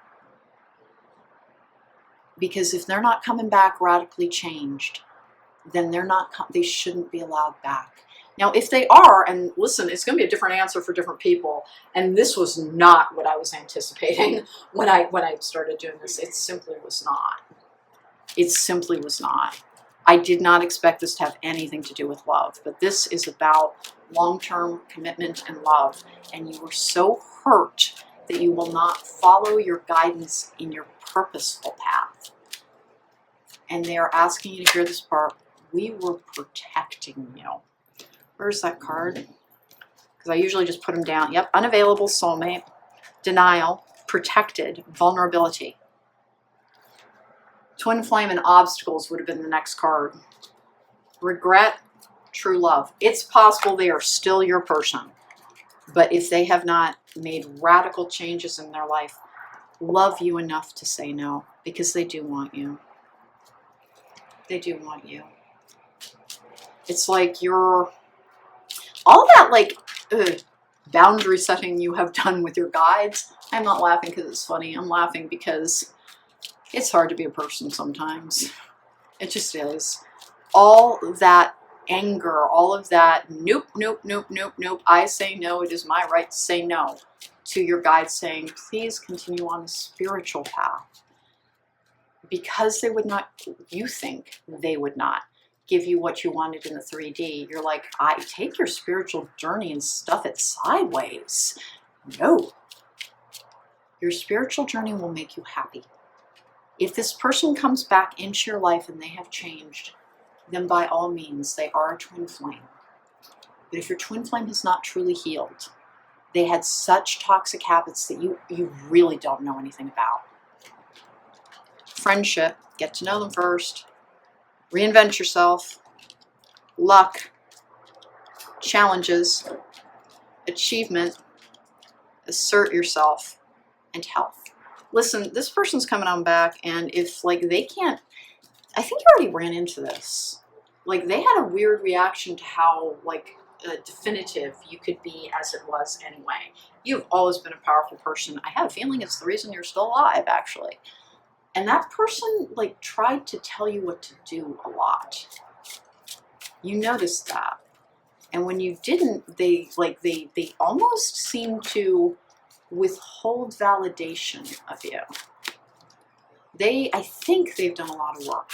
Because if they're not coming back radically changed, then they shouldn't be allowed back. Now, if they are, and listen, it's going to be a different answer for different people, and this was not what I was anticipating when I started doing this. It simply was not. It simply was not. I did not expect this to have anything to do with love, but this is about long-term commitment and love, and you were so hurt that you will not follow your guidance in your purposeful path. And they are asking you to hear this part. We were protecting you. Where's that card? Because I usually just put them down. Yep, unavailable soulmate, denial, protected, vulnerability. Twin flame and obstacles would have been the next card. Regret, true love. It's possible they are still your person. But if they have not made radical changes in their life, love you enough to say no, because they do want you. They do want you. It's like all that like boundary setting you have done with your guides. I'm not laughing because it's funny. I'm laughing because it's hard to be a person sometimes. It just is. All that anger, all of that, nope, nope, nope, nope, nope. I say no. It is my right to say no. To your guide saying, please continue on the spiritual path. Because they would not, you think they would not give you what you wanted in the 3D. You're like, I take your spiritual journey and stuff it sideways. No. Your spiritual journey will make you happy. If this person comes back into your life and they have changed, then by all means, they are a twin flame. But if your twin flame has not truly healed, they had such toxic habits that you really don't know anything about. Friendship, get to know them first. Reinvent yourself. Luck. Challenges. Achievement. Assert yourself. And health. Listen, this person's coming on back, and if like they can't, I think you already ran into this. Like they had a weird reaction to how like definitive you could be as it was anyway. You've always been a powerful person. I have a feeling it's the reason you're still alive, actually. And that person like tried to tell you what to do a lot. You noticed that. And when you didn't, they almost seem to withhold validation of you. I think they've done a lot of work.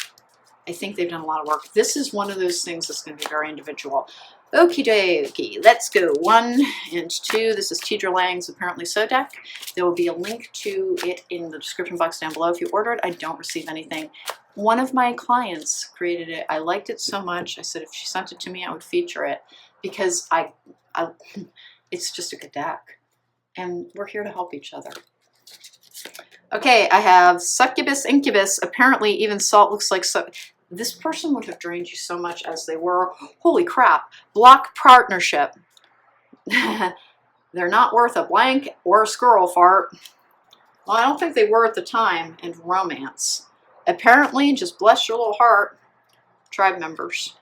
This is one of those things that's going to be very individual. Okie dokie, let's go. 1 and 2. This is Tidra Lang's Apparently So deck. There will be a link to it in the description box down below. If you order it, I don't receive anything. One of my clients created it. I liked it so much. I said if she sent it to me, I would feature it because it's just a good deck. And we're here to help each other. Okay, I have Succubus, Incubus. Apparently, even salt looks like so. This person would have drained you so much as they were. Holy crap. Block partnership. They're not worth a blank or a squirrel fart. Well, I don't think they were at the time. And romance. Apparently, just bless your little heart. Tribe members.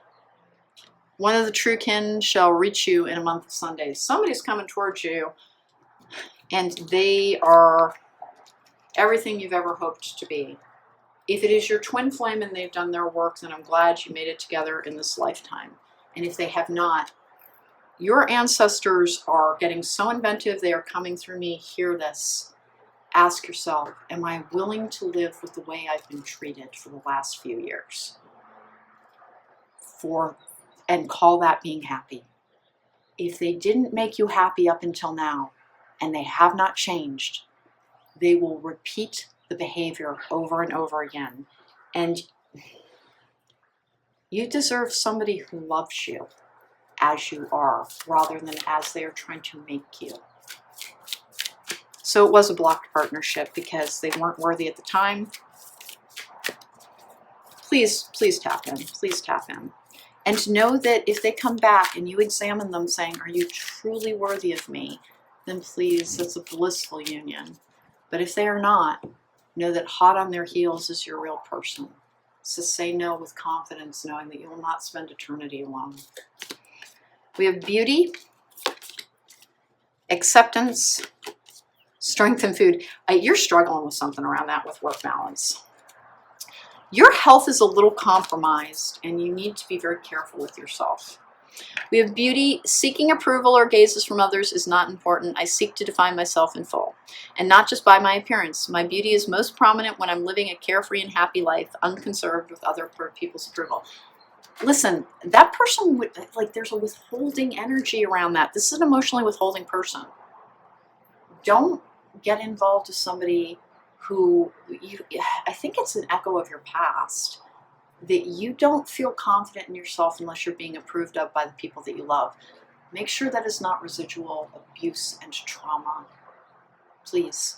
One of the true kin shall reach you in a month of Sundays. Somebody's coming towards you. And they are everything you've ever hoped to be. If it is your twin flame and they've done their work, then I'm glad you made it together in this lifetime. And if they have not, your ancestors are getting so inventive, they are coming through me. Hear this. Ask yourself, am I willing to live with the way I've been treated for the last few years? And call that being happy. If they didn't make you happy up until now, and they have not changed, they will repeat the behavior over and over again. And you deserve somebody who loves you as you are, rather than as they are trying to make you. So it was a blocked partnership because they weren't worthy at the time. Please tap in. Please tap in. And know that if they come back and you examine them saying, are you truly worthy of me? Then please, that's a blissful union. But if they are not, know that hot on their heels is your real person. So say no with confidence, knowing that you will not spend eternity alone. We have beauty, acceptance, strength, and food. You're struggling with something around that with work balance. Your health is a little compromised, and you need to be very careful with yourself. We have beauty. Seeking approval or gazes from others is not important. I seek to define myself in full, and not just by my appearance. My beauty is most prominent when I'm living a carefree and happy life, unconcerned with other people's approval. Listen, that person would, there's a withholding energy around that. This is an emotionally withholding person. Don't get involved with somebody who I think it's an echo of your past. That you don't feel confident in yourself unless you're being approved of by the people that you love. Make sure that is not residual abuse and trauma. Please.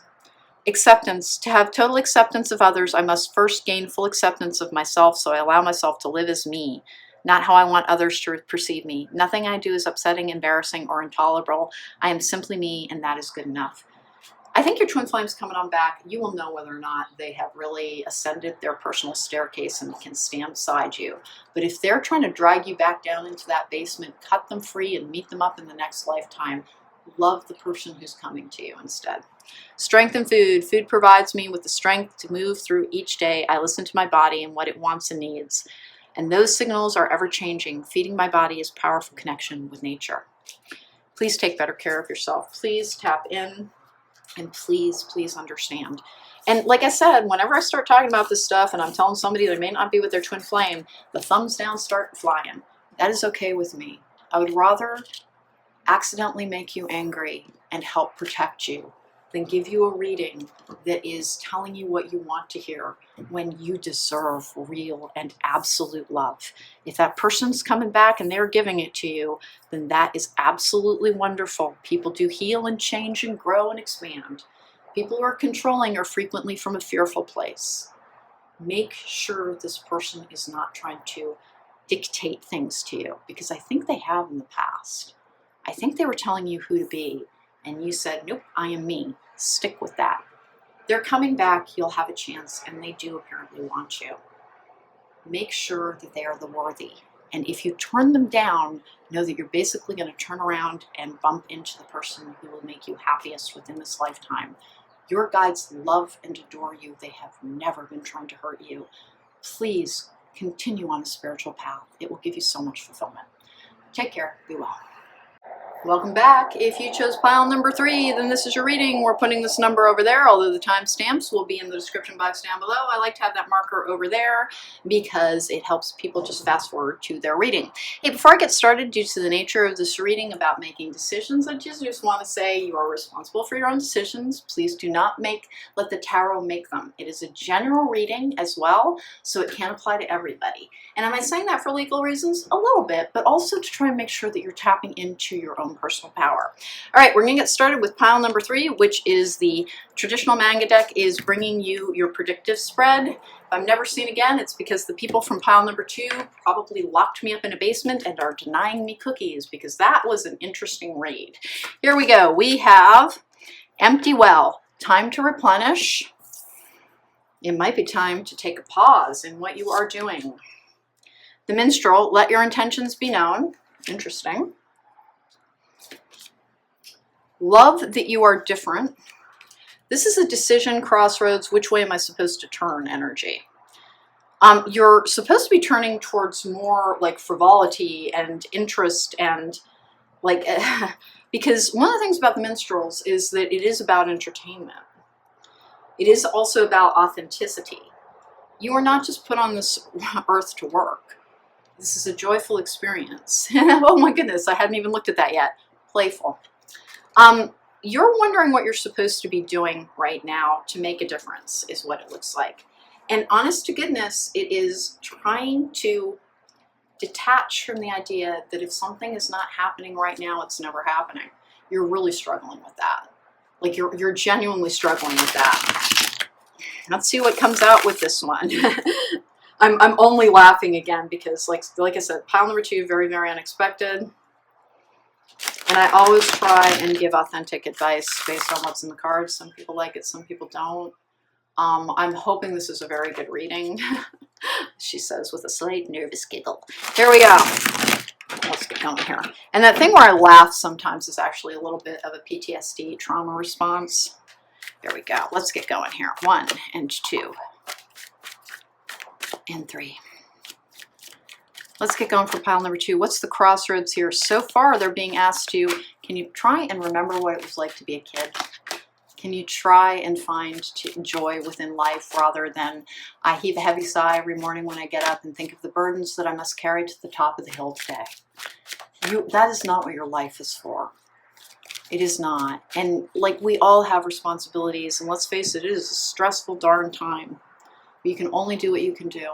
Acceptance. To have total acceptance of others, I must first gain full acceptance of myself, so I allow myself to live as me, not how I want others to perceive me. Nothing I do is upsetting, embarrassing, or intolerable. I am simply me, and that is good enough. I think your twin flame's coming on back. You will know whether or not they have really ascended their personal staircase and can stand beside you. But if they're trying to drag you back down into that basement, cut them free and meet them up in the next lifetime. Love the person who's coming to you instead. Strength and food. Food provides me with the strength to move through each day. I listen to my body and what it wants and needs. And those signals are ever changing. Feeding my body is powerful connection with nature. Please take better care of yourself. Please tap in. And please understand. And like I said, whenever I start talking about this stuff and I'm telling somebody they may not be with their twin flame, the thumbs down start flying. That is okay with me. I would rather accidentally make you angry and help protect you than give you a reading that is telling you what you want to hear when you deserve real and absolute love. If that person's coming back and they're giving it to you, then that is absolutely wonderful. People do heal and change and grow and expand. People who are controlling are frequently from a fearful place. Make sure this person is not trying to dictate things to you, because I think they have in the past. I think they were telling you who to be, and you said, nope, I am me. Stick with that. They're coming back, you'll have a chance, and they do apparently want you. Make sure that they are the worthy. And if you turn them down, know that you're basically going to turn around and bump into the person who will make you happiest within this lifetime. Your guides love and adore you. They have never been trying to hurt you. Please continue on a spiritual path. It will give you so much fulfillment. Take care. Be well. Welcome back. If you chose pile number 3, then this is your reading. We're putting this number over there, although the timestamps will be in the description box down below. I like to have that marker over there because it helps people just fast forward to their reading. Hey, before I get started, due to the nature of this reading about making decisions, I just want to say you are responsible for your own decisions. Please do not let the tarot make them. It is a general reading as well, so it can apply to everybody. And am I saying that for legal reasons? A little bit, but also to try and make sure that you're tapping into your own personal power. All right, we're going to get started with pile number 3, which is the traditional manga deck is bringing you your predictive spread. If I'm never seen again, it's because the people from pile number 2 probably locked me up in a basement and are denying me cookies, because that was an interesting read. Here we go. We have Empty Well, time to replenish. It might be time to take a pause in what you are doing. The Minstrel, let your intentions be known. Interesting. Love that you are different. This is a decision, crossroads, which way am I supposed to turn energy. You're supposed to be turning towards more like frivolity and interest and like, because one of the things about the Minstrels is that it is about entertainment. It is also about authenticity. You are not just put on this earth to work. This is a joyful experience. Oh my goodness, I hadn't even looked at that yet. Playful. You're wondering what you're supposed to be doing right now to make a difference, is what it looks like. And honest to goodness, it is trying to detach from the idea that if something is not happening right now, it's never happening. You're really struggling with that. Like you're genuinely struggling with that. Let's see what comes out with this one. I'm only laughing again because like I said, pile number 2, very, very unexpected. And I always try and give authentic advice based on what's in the cards. Some people like it, some people don't. I'm hoping this is a very good reading, she says with a slight nervous giggle. Here we go. Let's get going here. And that thing where I laugh sometimes is actually a little bit of a PTSD trauma response. There we go. Let's get going here. 1 and 2 and 3. Let's get going for pile number 2. What's the crossroads here? So far, they're being asked to, can you try and remember what it was like to be a kid? Can you try and find joy within life rather than I heave a heavy sigh every morning when I get up and think of the burdens that I must carry to the top of the hill today? That is not what your life is for. It is not. And like we all have responsibilities, and let's face it, it is a stressful darn time. But you can only do what you can do.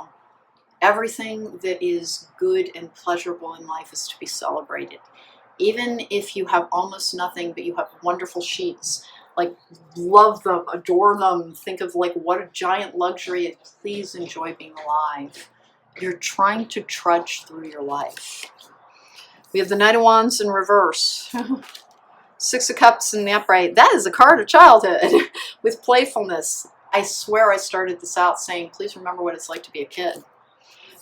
Everything that is good and pleasurable in life is to be celebrated. Even if you have almost nothing, but you have wonderful sheets, like love them, adore them, think of like what a giant luxury. Please enjoy being alive. You're trying to trudge through your life. We have the Knight of Wands in reverse. 6 of Cups in the upright. That is a card of childhood with playfulness. I swear I started this out saying, please remember what it's like to be a kid.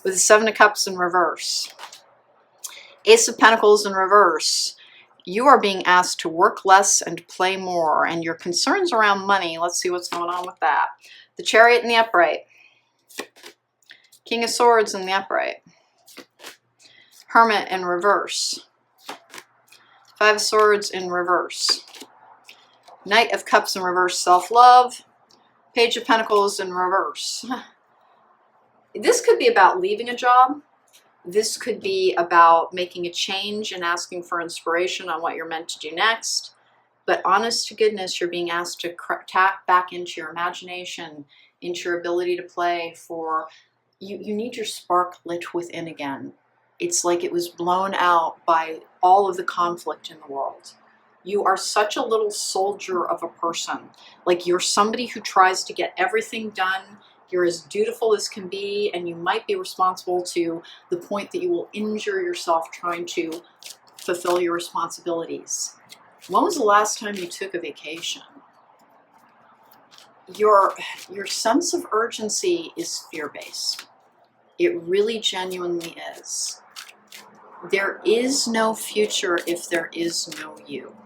With the 7 of Cups in reverse. Ace of Pentacles in reverse. You are being asked to work less and play more, and your concerns around money, let's see what's going on with that. The Chariot in the upright. King of Swords in the upright. Hermit in reverse. 5 of Swords in reverse. Knight of Cups in reverse, self-love. Page of Pentacles in reverse. This could be about leaving a job. This could be about making a change and asking for inspiration on what you're meant to do next. But honest to goodness, you're being asked to tap back into your imagination, into your ability to play for, you need your spark lit within again. It's like it was blown out by all of the conflict in the world. You are such a little soldier of a person. Like you're somebody who tries to get everything done. You're as dutiful as can be, and you might be responsible to the point that you will injure yourself trying to fulfill your responsibilities. When was the last time you took a vacation? Your sense of urgency is fear-based. It really genuinely is. There is no future if there is no you.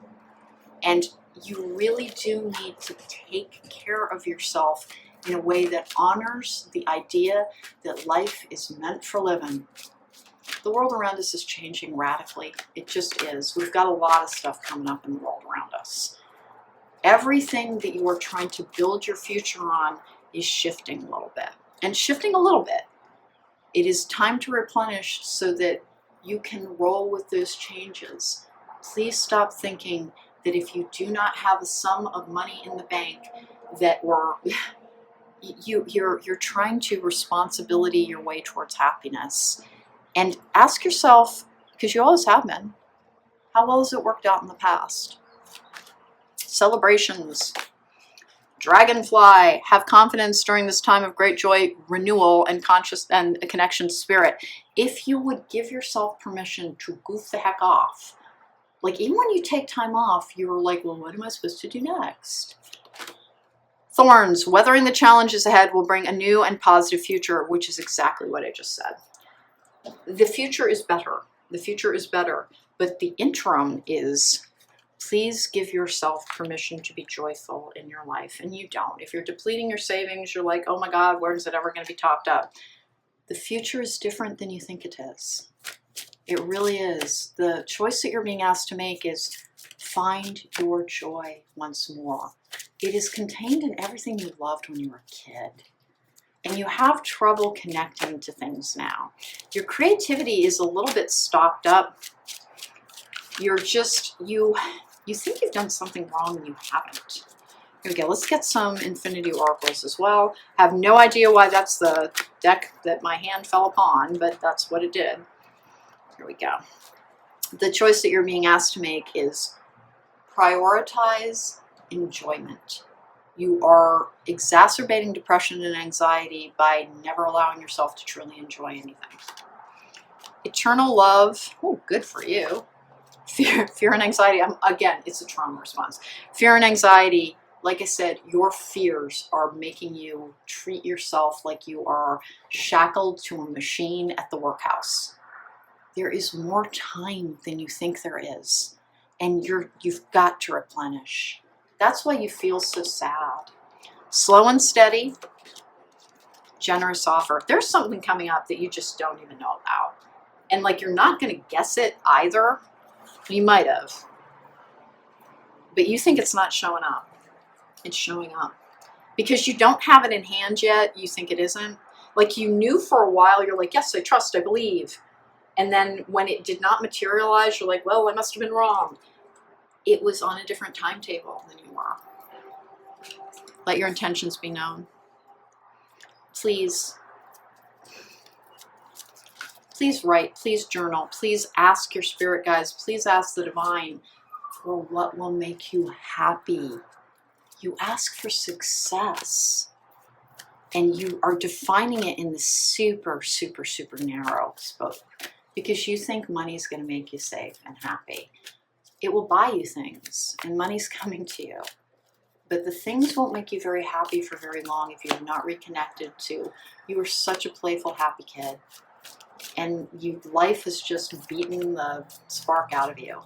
And you really do need to take care of yourself in a way that honors the idea that life is meant for living. The world around us is changing radically. It just is. We've got a lot of stuff coming up in the world around us. Everything that you are trying to build your future on is shifting a little bit. And shifting a little bit, it is time to replenish so that you can roll with those changes. Please stop thinking that if you do not have a sum of money in the bank, that you're trying to responsibility your way towards happiness. And ask yourself, because you always have been, how well has it worked out in the past? Celebrations. Dragonfly, have confidence during this time of great joy, renewal, and conscious and a connection to spirit. If you would give yourself permission to goof the heck off, like even when you take time off, you're like, well, what am I supposed to do next? Thorns, weathering the challenges ahead will bring a new and positive future, which is exactly what I just said. The future is better. The future is better. But the interim is, please give yourself permission to be joyful in your life. And you don't. If you're depleting your savings, you're like, oh my God, where is it ever going to be topped up? The future is different than you think it is. It really is. The choice that you're being asked to make is find your joy once more. It is contained in everything you loved when you were a kid. And you have trouble connecting to things now. Your creativity is a little bit stopped up. You're just, you think you've done something wrong and you haven't. Here we go. Let's get some Infinity Oracles as well. I have no idea why that's the deck that my hand fell upon, but that's what it did. Here we go. The choice that you're being asked to make is prioritize enjoyment. You are exacerbating depression and anxiety by never allowing yourself to truly enjoy anything. Eternal love. Oh, good for you. Fear and anxiety. Again, it's a trauma response. Fear and anxiety, like I said, your fears are making you treat yourself like you are shackled to a machine at the workhouse. There is more time than you think there is. And you've got to replenish. That's why you feel so sad. Slow and steady, generous offer. There's something coming up that you just don't even know about. And like you're not going to guess it either. You might have. But you think it's not showing up. It's showing up. Because you don't have it in hand yet, you think it isn't. Like you knew for a while, you're like, yes, I trust, I believe. And then when it did not materialize, you're like, well, I must have been wrong. It was on a different timetable than you were. Let your intentions be known. Please write, please journal, please ask your spirit guides, please ask the divine for what will make you happy. You ask for success. And you are defining it in the super, super, super narrow scope. Because you think money's going to make you safe and happy. It will buy you things, and money's coming to you. But the things won't make you very happy for very long if you're not reconnected to, you were such a playful, happy kid. And life is just beating the spark out of you.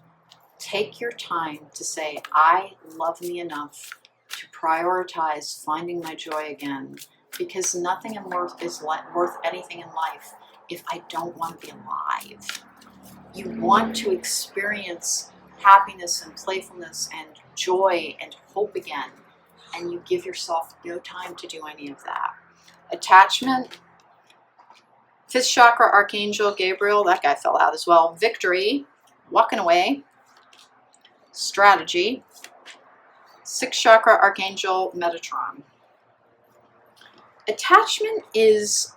Take your time to say, I love me enough to prioritize finding my joy again. Because nothing is worth anything in life if I don't want to be alive. You want to experience happiness and playfulness and joy and hope again, and you give yourself no time to do any of that. Attachment, 5th chakra, Archangel Gabriel, that guy fell out as well. Victory, walking away. Strategy, 6th chakra, Archangel Metatron. Attachment is,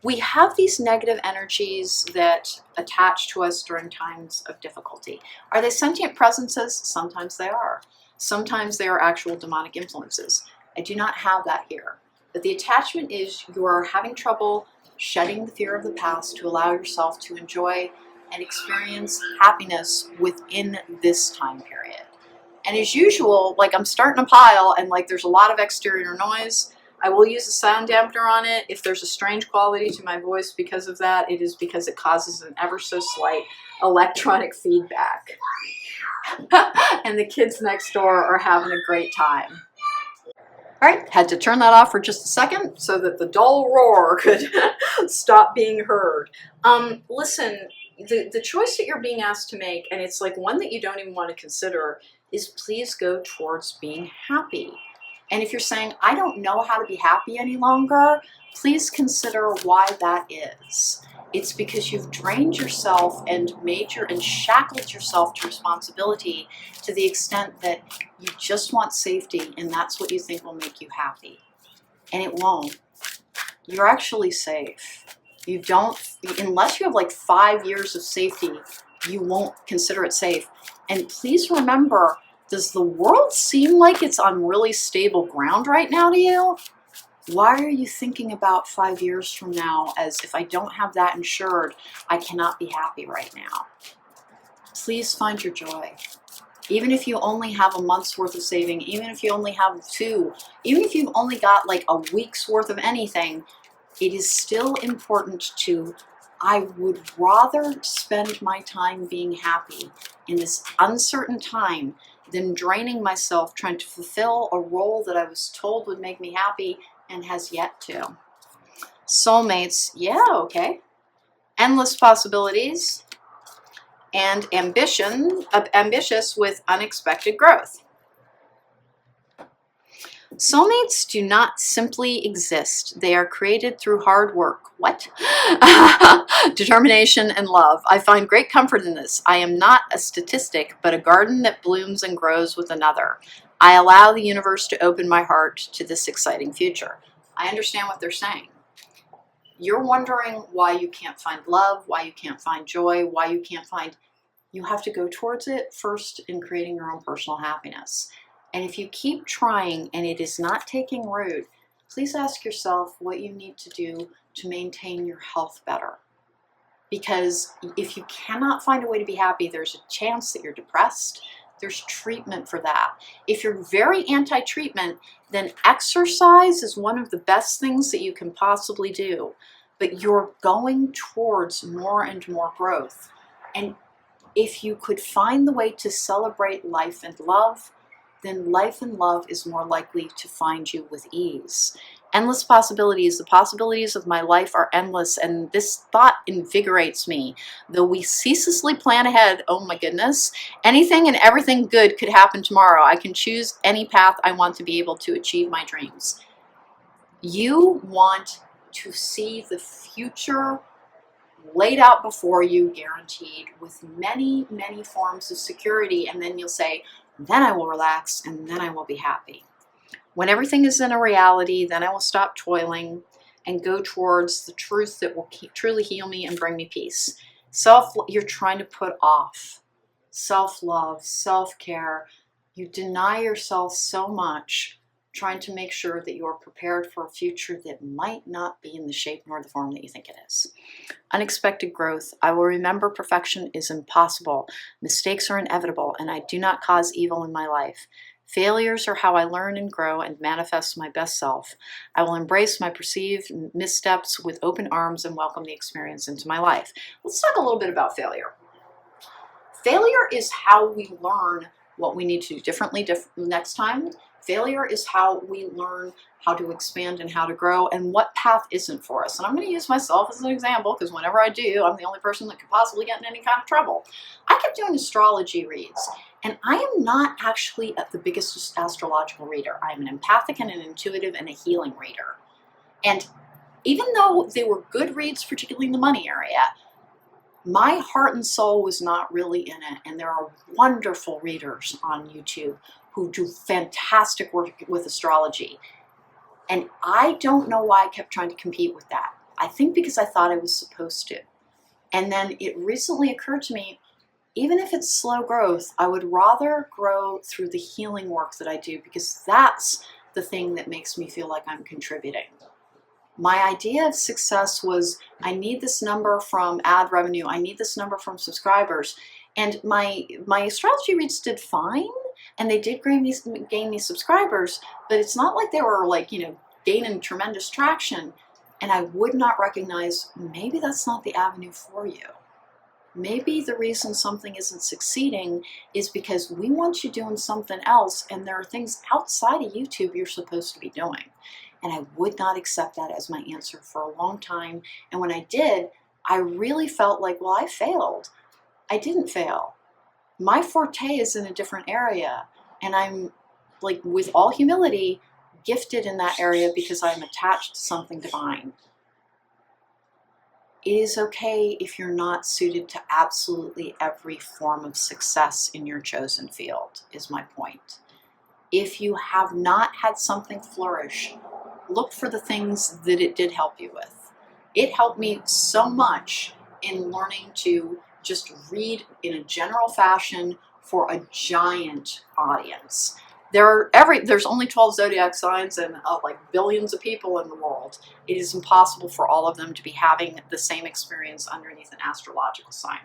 we have these negative energies that attach to us during times of difficulty. Are they sentient presences? Sometimes they are. Sometimes they are actual demonic influences. I do not have that here. But the attachment is you are having trouble shedding the fear of the past to allow yourself to enjoy and experience happiness within this time period. And as usual, like I'm starting a pile and like there's a lot of exterior noise. I will use a sound dampener on it. If there's a strange quality to my voice because of that, it is because it causes an ever so slight electronic feedback. And the kids next door are having a great time. All right, had to turn that off for just a second so that the dull roar could stop being heard. Listen, the choice that you're being asked to make, and it's like one that you don't even want to consider, is please go towards being happy. And if you're saying, I don't know how to be happy any longer, please consider why that is. It's because you've drained yourself and shackled yourself to responsibility to the extent that you just want safety, and that's what you think will make you happy. And it won't. You're actually safe. You don't, unless you have like 5 years of safety, you won't consider it safe. And please remember, does the world seem like it's on really stable ground right now to you? Why are you thinking about 5 years from now as if I don't have that insured, I cannot be happy right now? Please find your joy. Even if you only have a month's worth of saving, even if you only have 2, even if you've only got like a week's worth of anything, it is still important to, I would rather spend my time being happy in this uncertain time than draining myself trying to fulfill a role that I was told would make me happy and has yet to. Soulmates, yeah, okay. Endless possibilities, and ambitious with unexpected growth. Soulmates do not simply exist. They are created through hard work. What? Determination and love. I find great comfort in this. I am not a statistic, but a garden that blooms and grows with another. I allow the universe to open my heart to this exciting future. I understand what they're saying. You're wondering why you can't find love, why you can't find joy, why you can't find... You have to go towards it first in creating your own personal happiness. And if you keep trying and it is not taking root, please ask yourself what you need to do to maintain your health better. Because if you cannot find a way to be happy, there's a chance that you're depressed. There's treatment for that. If you're very anti-treatment, then exercise is one of the best things that you can possibly do. But you're going towards more and more growth. And if you could find the way to celebrate life and love, then life and love is more likely to find you with ease. Endless possibilities. The possibilities of my life are endless, and this thought invigorates me. Though we ceaselessly plan ahead, oh my goodness, anything and everything good could happen tomorrow. I can choose any path I want to be able to achieve my dreams. You want to see the future laid out before you, guaranteed, with many, many forms of security, and then you'll say, then I will relax, and then I will be happy. When everything is in a reality, then I will stop toiling and go towards the truth that will truly heal me and bring me peace. You're trying to put off self-love, self-care. You deny yourself so much, trying to make sure that you're prepared for a future that might not be in the shape nor the form that you think it is. Unexpected growth. I will remember perfection is impossible. Mistakes are inevitable, and I do not cause evil in my life. Failures are how I learn and grow and manifest my best self. I will embrace my perceived missteps with open arms and welcome the experience into my life. Let's talk a little bit about failure. Failure is how we learn what we need to do differently next time. Failure is how we learn how to expand and how to grow and what path isn't for us. And I'm going to use myself as an example because whenever I do, I'm the only person that could possibly get in any kind of trouble. I kept doing astrology reads, and I am not actually the biggest astrological reader. I'm an empathic and an intuitive and a healing reader. And even though they were good reads, particularly in the money area, my heart and soul was not really in it. And there are wonderful readers on YouTube who do fantastic work with astrology. And I don't know why I kept trying to compete with that. I think because I thought I was supposed to. And then it recently occurred to me, even if it's slow growth, I would rather grow through the healing work that I do because that's the thing that makes me feel like I'm contributing. My idea of success was, I need this number from ad revenue, I need this number from subscribers. And my astrology reads did fine, and they did gain me subscribers, but it's not like they were like, gaining tremendous traction, and I would not recognize maybe that's not the avenue for you. Maybe the reason something isn't succeeding is because we want you doing something else, and there are things outside of YouTube you're supposed to be doing. And I would not accept that as my answer for a long time. And when I did, I really felt like, well, I failed. I didn't fail. My forte is in a different area, and I'm, like, with all humility, gifted in that area because I'm attached to something divine. It is okay if you're not suited to absolutely every form of success in your chosen field, is my point. If you have not had something flourish, look for the things that it did help you with. It helped me so much in learning to just read in a general fashion for a giant audience. There's only 12 zodiac signs and like billions of people in the world. It is impossible for all of them to be having the same experience underneath an astrological sign.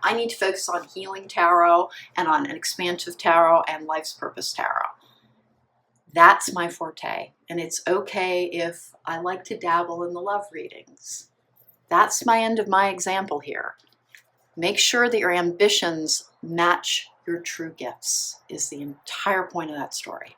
I need to focus on healing tarot and on an expansive tarot and life's purpose tarot. That's my forte, and it's okay if I like to dabble in the love readings. That's my end of my example here. Make sure that your ambitions match your true gifts is the entire point of that story.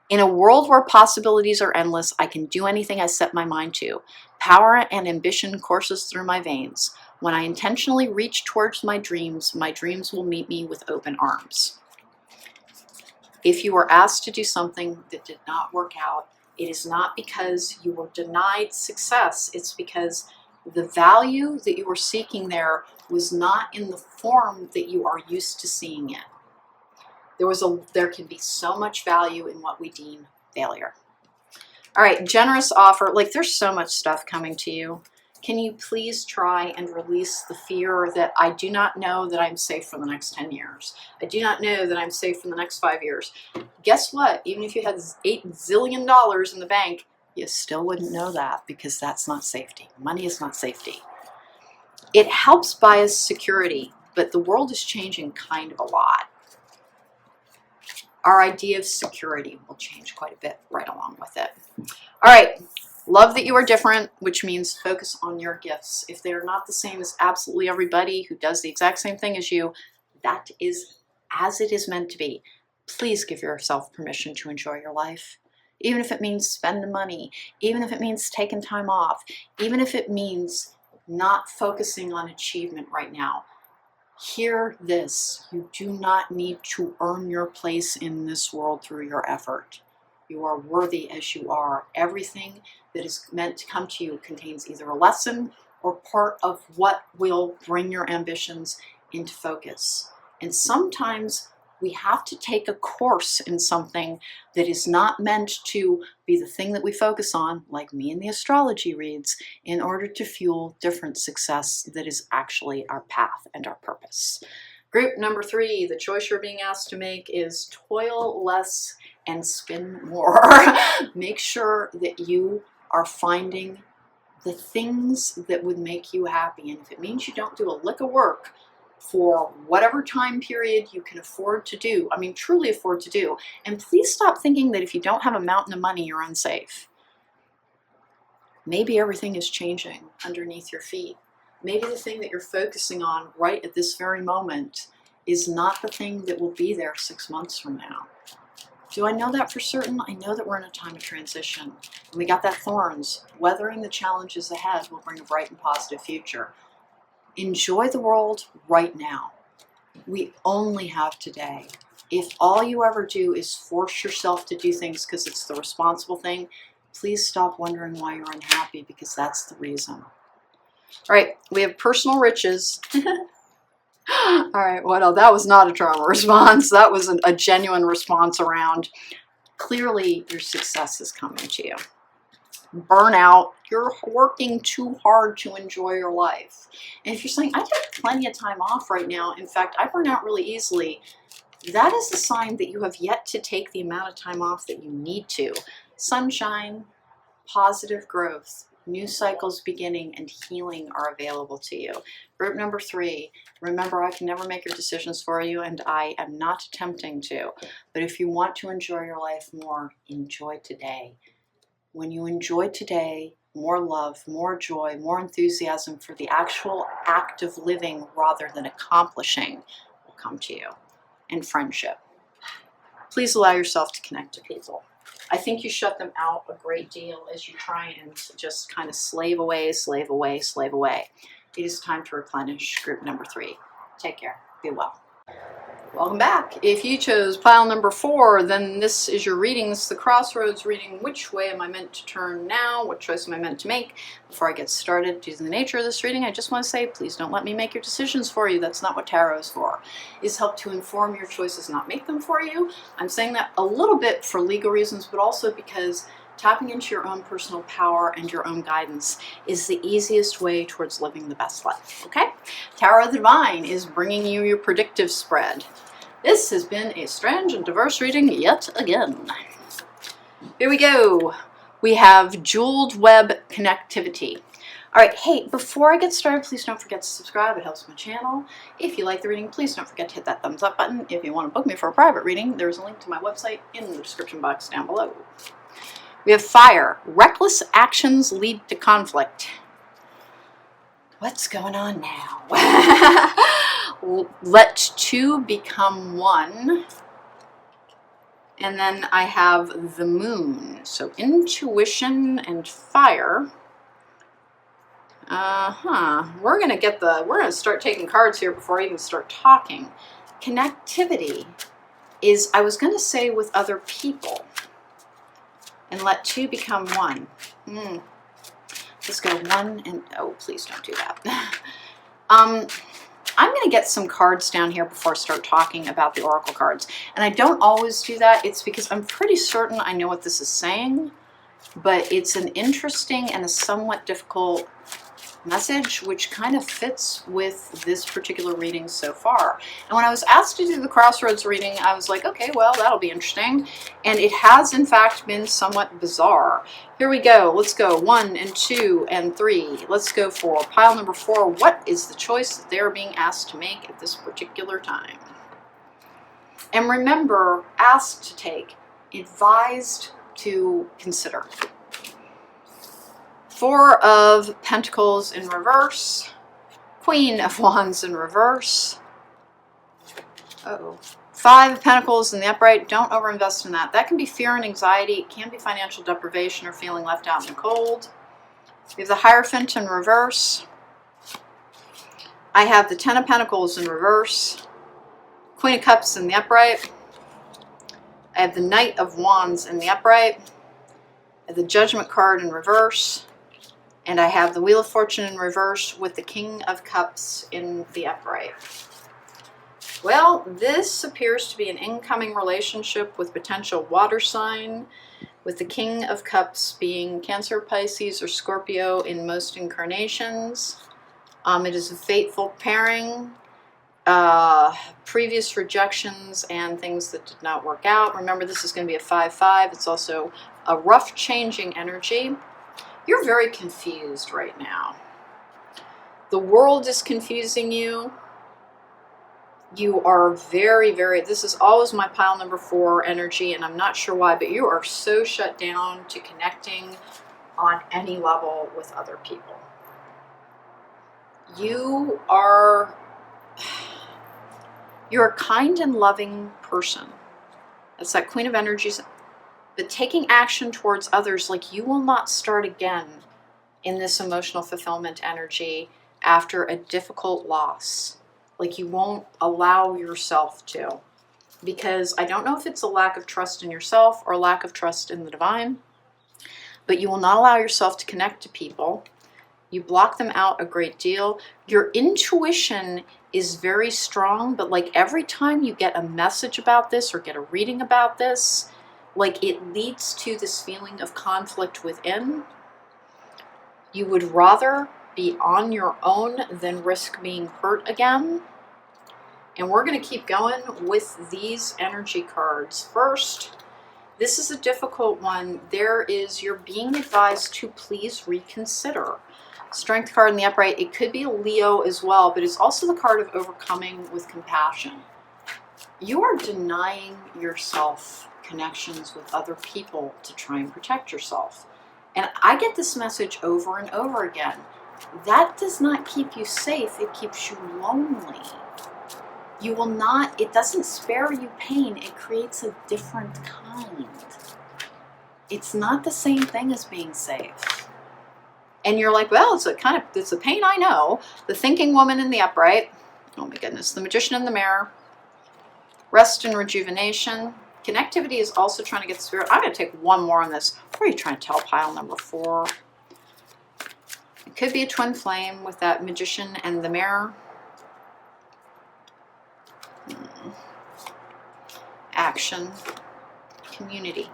In a world where possibilities are endless, I can do anything I set my mind to. Power and ambition courses through my veins. When I intentionally reach towards my dreams will meet me with open arms. If you were asked to do something that did not work out, it is not because you were denied success. It's because the value that you were seeking there was not in the form that you are used to seeing it. There can be so much value in what we deem failure. All right, generous offer. Like, there's so much stuff coming to you. Can you please try and release the fear that I do not know that I'm safe for the next 10 years. I do not know that I'm safe for the next 5 years. Guess what? Even if you had $8 zillion in the bank, you still wouldn't know that because that's not safety. Money is not safety. It helps buy us security, but the world is changing kind of a lot. Our idea of security will change quite a bit right along with it. All right. Love that you are different, which means focus on your gifts. If they are not the same as absolutely everybody who does the exact same thing as you, that is as it is meant to be. Please give yourself permission to enjoy your life. Even if it means spending money, even if it means taking time off, even if it means not focusing on achievement right now. Hear this, you do not need to earn your place in this world through your effort. You are worthy as you are. Everything that is meant to come to you contains either a lesson or part of what will bring your ambitions into focus. And sometimes we have to take a course in something that is not meant to be the thing that we focus on, like me and the astrology reads, in order to fuel different success that is actually our path and our purpose. Group number 3, the choice you're being asked to make is toil less and spin more. Make sure that you are finding the things that would make you happy. And if it means you don't do a lick of work for whatever time period you can afford to do, I mean, truly afford to do. And please stop thinking that if you don't have a mountain of money, you're unsafe. Maybe everything is changing underneath your feet. Maybe the thing that you're focusing on right at this very moment is not the thing that will be there 6 months from now. Do I know that for certain? I know that we're in a time of transition. And we got that thorns. Weathering the challenges ahead will bring a bright and positive future. Enjoy the world right now. We only have today. If all you ever do is force yourself to do things because it's the responsible thing, please stop wondering why you're unhappy, because that's the reason. All right, we have personal riches. All right, what else? That was not a trauma response. That was a genuine response around clearly your success is coming to you. Burnout, you're working too hard to enjoy your life. And if you're saying, I have plenty of time off right now, in fact, I burn out really easily, that is a sign that you have yet to take the amount of time off that you need to. Sunshine, positive growth, new cycles beginning, and healing are available to you. Group number 3, remember, I can never make your decisions for you, and I am not attempting to. But if you want to enjoy your life more, enjoy today. when you enjoy today, more love, more joy, more enthusiasm for the actual act of living rather than accomplishing will come to you. And friendship. Please allow yourself to connect to people. I think you shut them out a great deal as you try and just kind of slave away, slave away, slave away. It is time to replenish group number 3. Take care. Be well. Welcome back. If you chose pile number 4, then this is your reading. This is the Crossroads reading. Which way am I meant to turn now? What choice am I meant to make? Before I get started, due to the nature of this reading, I just want to say, please don't let me make your decisions for you. That's not what tarot is for. It's help to inform your choices, not make them for you. I'm saying that a little bit for legal reasons, but also because tapping into your own personal power and your own guidance is the easiest way towards living the best life, okay? Tarot of the Divine is bringing you your predictive spread. This has been a strange and diverse reading yet again. Here we go. We have jeweled web connectivity. All right, hey, before I get started, please don't forget to subscribe. It helps my channel. If you like the reading, please don't forget to hit that thumbs up button. If you want to book me for a private reading, there's a link to my website in the description box down below. We have fire. Reckless actions lead to conflict. What's going on now? Let 2 become 1. And then I have the moon. So intuition and fire. We're gonna start taking cards here before I even start talking. Connectivity is, I was gonna say, with other people. And let 2 become 1. Let's go 1 and, oh, please don't do that. I'm going to get some cards down here before I start talking about the oracle cards. And I don't always do that. It's because I'm pretty certain I know what this is saying, but it's an interesting and a somewhat difficult message, which kind of fits with this particular reading so far. And when I was asked to do the Crossroads reading, I was like, okay, well, that'll be interesting. And it has, in fact, been somewhat bizarre. Here we go. Let's go 1 and 2 and 3. Let's go for pile number 4. What is the choice that they're being asked to make at this particular time? And remember, asked to take, advised to consider. 4 of Pentacles in reverse, Queen of Wands in reverse, 5 of Pentacles in the upright. Don't overinvest in that. That can be fear and anxiety. It can be financial deprivation or feeling left out in the cold. We have the Hierophant in reverse. I have the 10 of Pentacles in reverse, Queen of Cups in the upright. I have the Knight of Wands in the upright. I have the Judgment card in reverse. And I have the Wheel of Fortune in reverse with the King of Cups in the upright. Well, this appears to be an incoming relationship with potential water sign, with the King of Cups being Cancer, Pisces, or Scorpio in most incarnations. It is a fateful pairing, previous rejections and things that did not work out. Remember, this is going to be a 5-5. It's also a rough changing energy. You're very confused right now. The world is confusing you. You are very, this is always my pile number 4 energy, and I'm not sure why, but you are so shut down to connecting on any level with other people. You're a kind and loving person. That's that Queen of Energies. But taking action towards others, like, you will not start again in this emotional fulfillment energy after a difficult loss. Like, you won't allow yourself to. Because I don't know if it's a lack of trust in yourself or a lack of trust in the divine, but you will not allow yourself to connect to people. You block them out a great deal. Your intuition is very strong, but like every time you get a message about this or get a reading about this, like, it leads to this feeling of conflict within. You would rather be on your own than risk being hurt again. And we're going to keep going with these energy cards. First, this is a difficult one. You're being advised to please reconsider. Strength card in the upright. It could be a Leo as well, but it's also the card of overcoming with compassion. You are denying yourself connections with other people to try and protect yourself. And I get this message over and over again. That does not keep you safe, it keeps you lonely. You will not, it doesn't spare you pain, it creates a different kind. It's not the same thing as being safe. And you're like, well, it's a pain I know. The thinking woman in the upright. Oh my goodness. The magician in the mirror. Rest and rejuvenation. Connectivity is also trying to get the spirit. I'm going to take one more on this. What are you trying to tell pile number 4? It could be a twin flame with that magician and the mirror. Action. Community.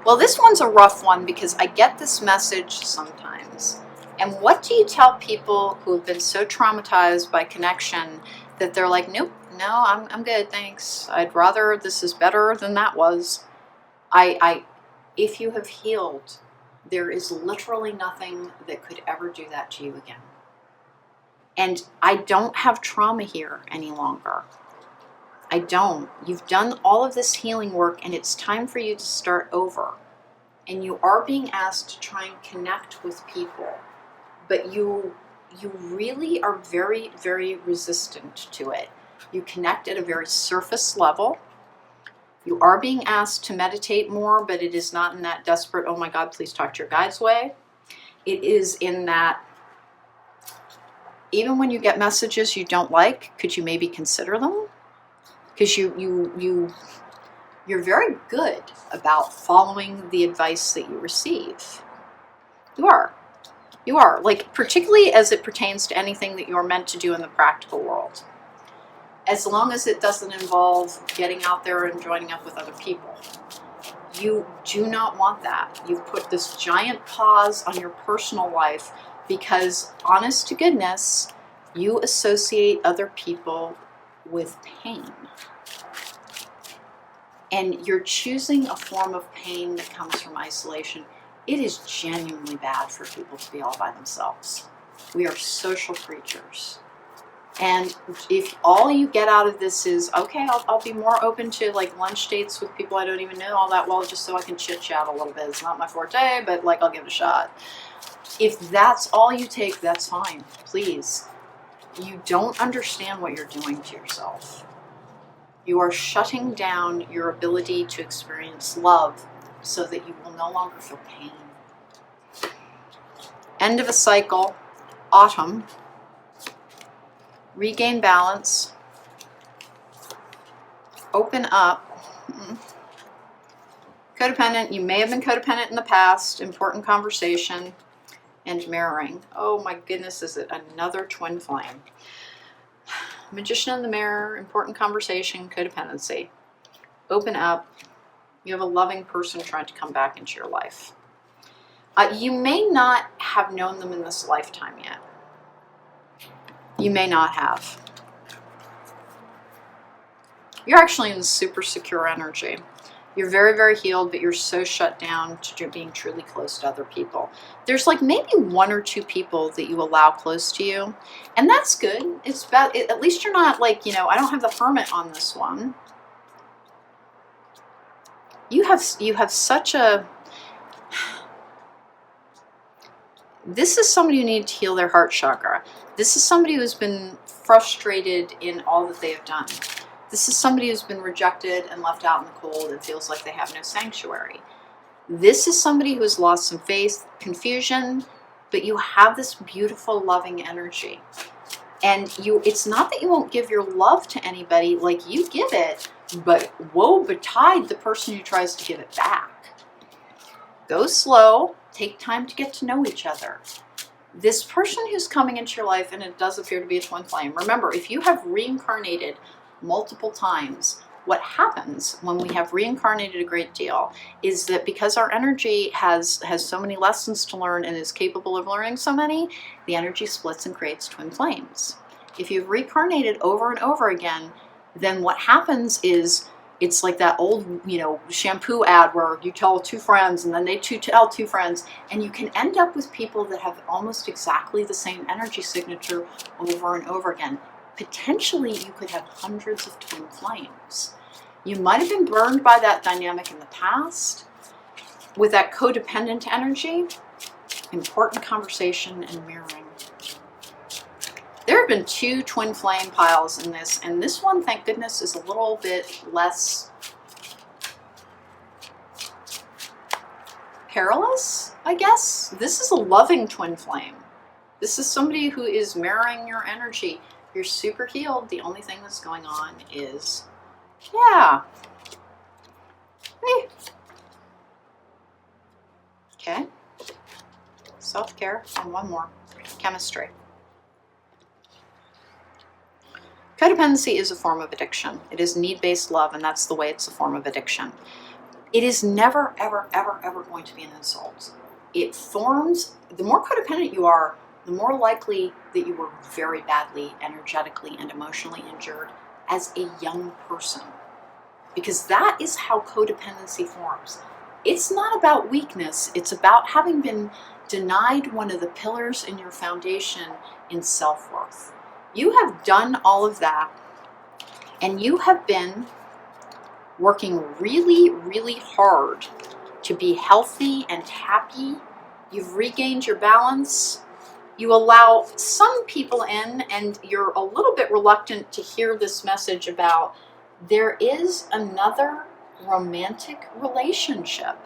Well, this one's a rough one because I get this message sometimes. And what do you tell people who have been so traumatized by connection that they're like, nope, no, I'm good, thanks. I'd rather, this is better than that was. If you have healed, there is literally nothing that could ever do that to you again. And I don't have trauma here any longer. I don't. You've done all of this healing work and it's time for you to start over. And you are being asked to try and connect with people. But you really are very, very resistant to it. You connect at a very surface level. You are being asked to meditate more, but it is not in that desperate, oh my God, please talk to your guides way. It is in that, even when you get messages you don't like, could you maybe consider them? Because you're very good about following the advice that you receive. You are. You are. Like, particularly as it pertains to anything that you're meant to do in the practical world. As long as it doesn't involve getting out there and joining up with other people. You do not want that. You've put this giant pause on your personal life because, honest to goodness, you associate other people with pain. And you're choosing a form of pain that comes from isolation. It is genuinely bad for people to be all by themselves. We are social creatures. And if all you get out of this is, okay, I'll be more open to like lunch dates with people I don't even know all that well, just so I can chit chat a little bit. It's not my forte, but like I'll give it a shot. If that's all you take, that's fine. Please. You don't understand what you're doing to yourself. You are shutting down your ability to experience love so that you will no longer feel pain. End of a cycle. Autumn. Regain balance. Open up. Codependent. You may have been codependent in the past. Important conversation. And mirroring. Oh my goodness, is it another twin flame? Magician in the mirror. Important conversation. Codependency. Open up. You have a loving person trying to come back into your life. You may not have known them in this lifetime yet. You may not have. You're actually in super secure energy. You're very, very healed, but you're so shut down to being truly close to other people. There's like maybe 1 or 2 people that you allow close to you, and that's good. It's bad. At least you're not like, I don't have the hermit on this one. You have such a... This is somebody who needs to heal their heart chakra. This is somebody who's been frustrated in all that they have done. This is somebody who's been rejected and left out in the cold and feels like they have no sanctuary. This is somebody who has lost some faith, confusion, but you have this beautiful, loving energy. And it's not that you won't give your love to anybody, like you give it, but woe betide the person who tries to give it back. Go slow, take time to get to know each other. This person who's coming into your life, and it does appear to be a twin flame, remember, if you have reincarnated multiple times, what happens when we have reincarnated a great deal is that because our energy has so many lessons to learn and is capable of learning so many, the energy splits and creates twin flames. If you've reincarnated over and over again, then what happens is it's like that old, shampoo ad where you tell 2 friends and then they tell 2 friends, and you can end up with people that have almost exactly the same energy signature over and over again. Potentially, you could have hundreds of twin flames. You might have been burned by that dynamic in the past. With that codependent energy, important conversation and mirroring. There have been 2 twin flame piles in this, and this one, thank goodness, is a little bit less perilous, I guess. This is a loving twin flame. This is somebody who is mirroring your energy. You're super healed. The only thing that's going on is, yeah. Hey. Okay. Self-care, and one more. Chemistry. Codependency is a form of addiction. It is need-based love, and that's the way it's a form of addiction. It is never, ever, ever, ever going to be an insult. It forms, the more codependent you are, the more likely that you were very badly energetically and emotionally injured as a young person. Because that is how codependency forms. It's not about weakness. It's about having been denied one of the pillars in your foundation in self-worth. You have done all of that, and you have been working really, really hard to be healthy and happy. You've regained your balance. You allow some people in, and you're a little bit reluctant to hear this message about there is another romantic relationship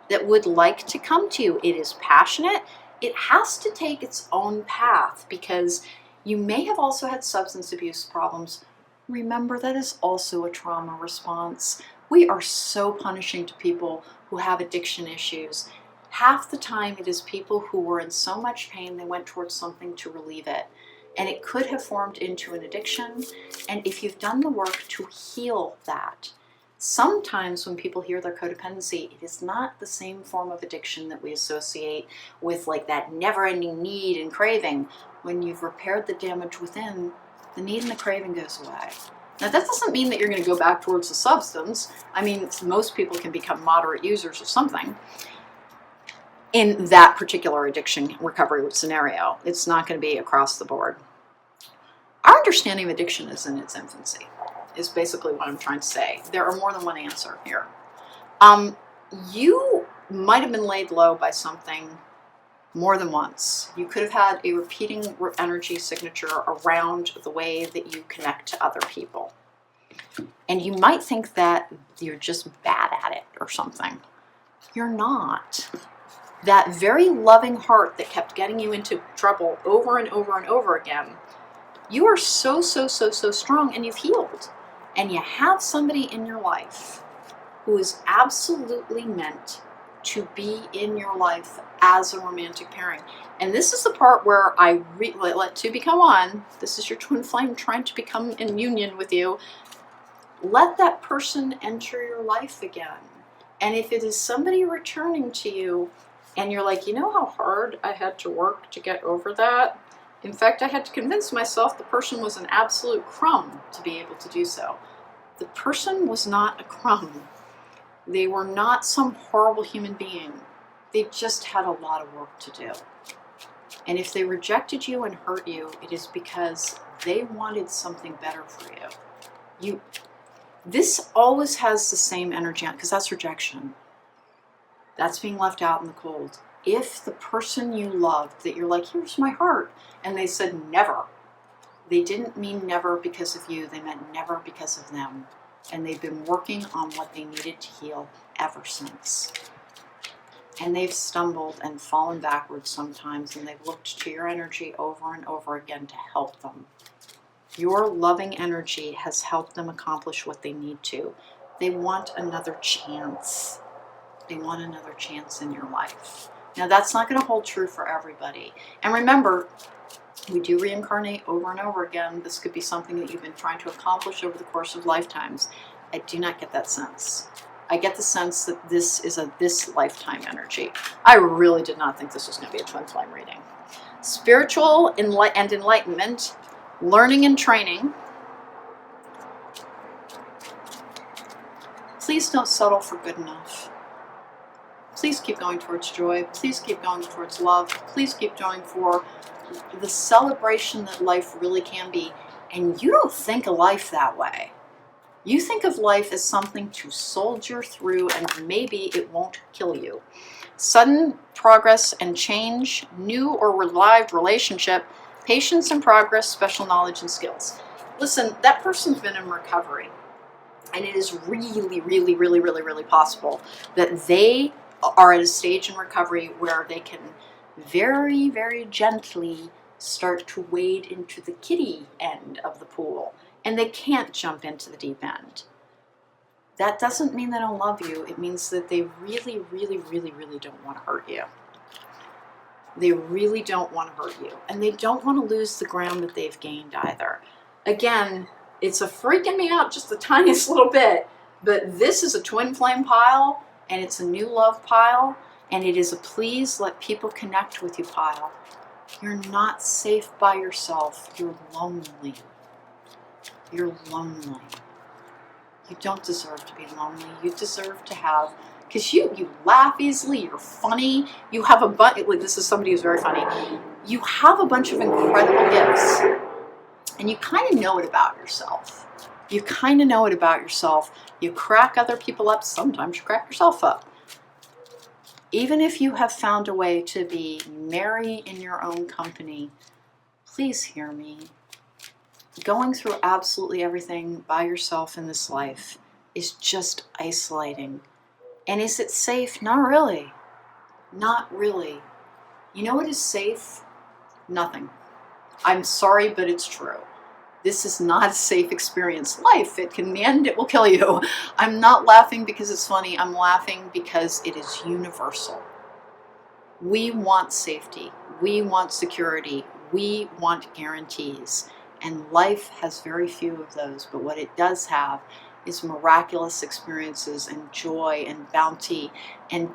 that would like to come to you. It is passionate. It has to take its own path, because you may have also had substance abuse problems. Remember, that is also a trauma response. We are so punishing to people who have addiction issues. Half the time it is people who were in so much pain they went towards something to relieve it. And it could have formed into an addiction. And if you've done the work to heal that, sometimes when people hear their codependency, it is not the same form of addiction that we associate with, like that never-ending need and craving. When you've repaired the damage within, the need and the craving goes away. Now, that doesn't mean that you're going to go back towards the substance. I mean, most people can become moderate users of something in that particular addiction recovery scenario. It's not going to be across the board. Our understanding of addiction is in its infancy, is basically what I'm trying to say. There are more than one answer here. You might have been laid low by something more than once. You could have had a repeating energy signature around the way that you connect to other people. And you might think that you're just bad at it or something. You're not. That very loving heart that kept getting you into trouble over and over and over again, you are so strong, and you've healed. And you have somebody in your life who is absolutely meant to be in your life as a romantic pairing. And this is the part where I let 2 become 1. This is your twin flame trying to become in union with you. Let that person enter your life again. And if it is somebody returning to you, and you're like, you know how hard I had to work to get over that? In fact, I had to convince myself the person was an absolute crumb to be able to do so. The person was not a crumb. They were not some horrible human being. They just had a lot of work to do. And if they rejected you and hurt you, it is because they wanted something better for you. This always has the same energy on, because that's rejection. That's being left out in the cold. If the person you loved, that you're like, here's my heart, and they said never, they didn't mean never because of you, they meant never because of them. And they've been working on what they needed to heal ever since. And they've stumbled and fallen backwards sometimes, and they've looked to your energy over and over again to help them. Your loving energy has helped them accomplish what they need to. They want another chance. They want another chance in your life. Now, that's not going to hold true for everybody. And remember, we do reincarnate over and over again. This could be something that you've been trying to accomplish over the course of lifetimes. I do not get that sense. I get the sense that this is this lifetime energy. I really did not think this was going to be a twin flame reading. Spiritual and enlightenment, learning and training. Please don't settle for good enough. Please keep going towards joy. Please keep going towards love. Please keep going for the celebration that life really can be. And you don't think of life that way. You think of life as something to soldier through, and maybe it won't kill you. Sudden progress and change, new or revived relationship, patience and progress, special knowledge and skills. Listen, that person's been in recovery, and it is really, really, really, really, really possible that they are at a stage in recovery where they can very, very gently start to wade into the kiddie end of the pool, and they can't jump into the deep end. That doesn't mean they don't love you. It means that they really, really, really, really don't want to hurt you. They really don't want to hurt you. And they don't want to lose the ground that they've gained either. Again, it's a freaking me out just the tiniest little bit, but this is a twin flame pile, and it's a new love pile, and it is a please let people connect with you pile. You're not safe by yourself. You're lonely. You're lonely. You don't deserve to be lonely. You deserve to have, because you laugh easily, you're funny, you have a bunch, like this is somebody who's very funny, you have a bunch of incredible gifts, and you kind of know it about yourself. You kind of know it about yourself. You crack other people up, sometimes you crack yourself up. Even if you have found a way to be merry in your own company, please hear me. Going through absolutely everything by yourself in this life is just isolating. And is it safe? Not really. Not really. You know what is safe? Nothing. I'm sorry, but it's true. This is not a safe experience. Life, it can, in the end, it will kill you. I'm not laughing because it's funny. I'm laughing because it is universal. We want safety. We want security. We want guarantees. And life has very few of those. But what it does have is miraculous experiences and joy and bounty and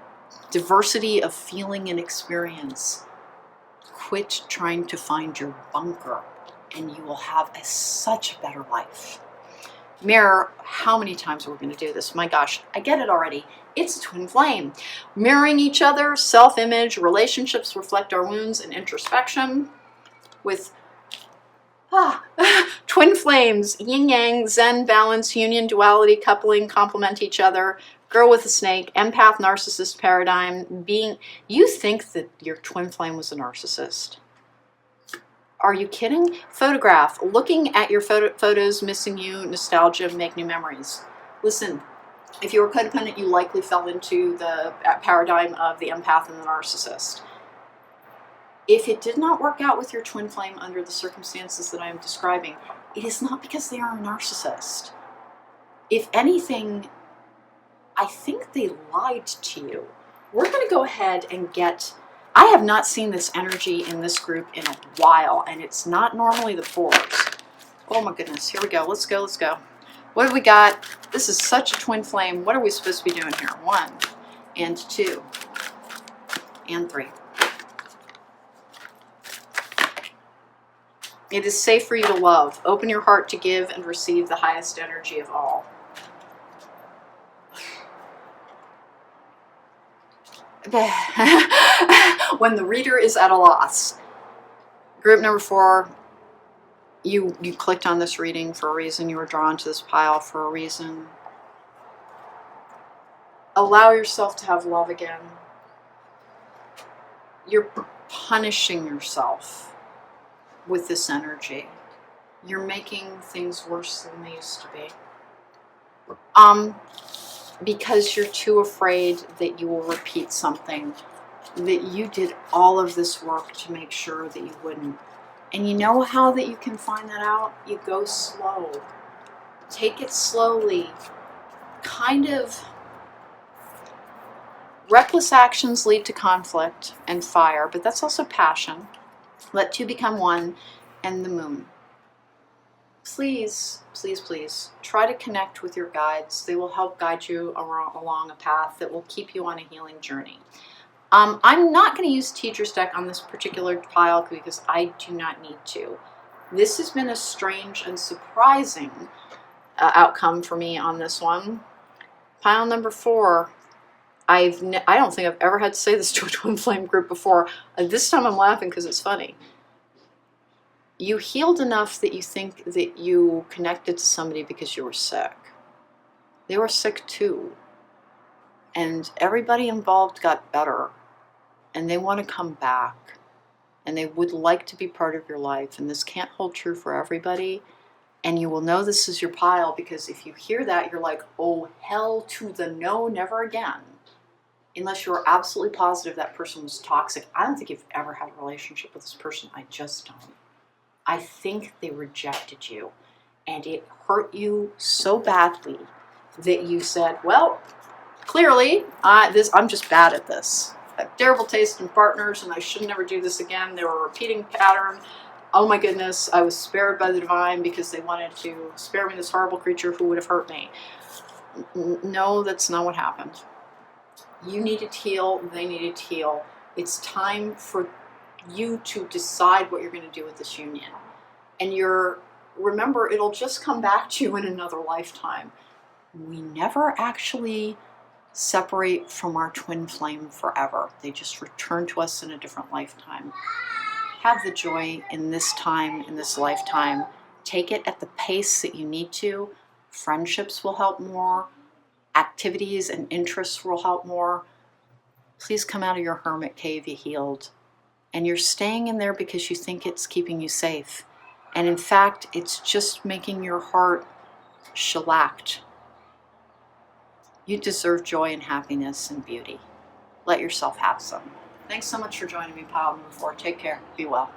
diversity of feeling and experience. Quit trying to find your bunker, and you will have such a better life. Mirror, how many times are we going to do this? My gosh, I get it already. It's a twin flame. Mirroring each other, self-image, relationships reflect our wounds, and introspection. With twin flames, yin yang, zen, balance, union, duality, coupling, complement each other. Girl with a snake, empath, narcissist paradigm. You think that your twin flame was a narcissist. Are you kidding? Photograph. Looking at your photos, missing you, nostalgia, make new memories. Listen, if you were codependent, you likely fell into the paradigm of the empath and the narcissist. If it did not work out with your twin flame under the circumstances that I am describing, it is not because they are a narcissist. If anything, I think they lied to you. We're going to go ahead and get... I have not seen this energy in this group in a while, and it's not normally the fours. Oh my goodness, here we go. Let's go, let's go. What have we got? This is such a twin flame. What are we supposed to be doing here? 1 and 2 and 3. It is safe for you to love. Open your heart to give and receive the highest energy of all. When the reader is at a loss. Group number 4, you clicked on this reading for a reason. You were drawn to this pile for a reason. Allow yourself to have love again. You're punishing yourself with this energy. You're making things worse than they used to be. Because you're too afraid that you will repeat something that you did all of this work to make sure that you wouldn't. And you know how that you can find that out? You go slow. Take it slowly. Kind of... Reckless actions lead to conflict and fire, but that's also passion. Let two become one, and the moon. Please, please, please, try to connect with your guides. They will help guide you along a path that will keep you on a healing journey. I'm not going to use Teacher's Deck on this particular pile because I do not need to. This has been a strange and surprising outcome for me on this one. Pile number 4. I don't think I've ever had to say this to a twin flame group before. This time I'm laughing because it's funny. You healed enough that you think that you connected to somebody because you were sick. They were sick too. And everybody involved got better. And they want to come back. And they would like to be part of your life. And this can't hold true for everybody. And you will know this is your pile, because if you hear that, you're like, oh, hell to the no, never again. Unless you're absolutely positive that person was toxic. I don't think you've ever had a relationship with this person. I just don't. I think they rejected you. And it hurt you so badly that you said, well, clearly, I'm just bad at this. I have terrible taste in partners, and I should never do this again. They were a repeating pattern. Oh my goodness, I was spared by the divine because they wanted to spare me this horrible creature who would have hurt me. No, that's not what happened. You needed to heal. They needed to heal. It's time for you to decide what you're going to do with this union. And remember, it'll just come back to you in another lifetime. We never actually separate from our twin flame forever. They just return to us in a different lifetime. Have the joy in this time, in this lifetime. Take it at the pace that you need to. Friendships will help more. Activities and interests will help more. Please come out of your hermit cave, you healed. And you're staying in there because you think it's keeping you safe. And in fact, it's just making your heart shellacked. You deserve joy and happiness and beauty. Let yourself have some. Thanks so much for joining me, pile number 4. Take care. Be well.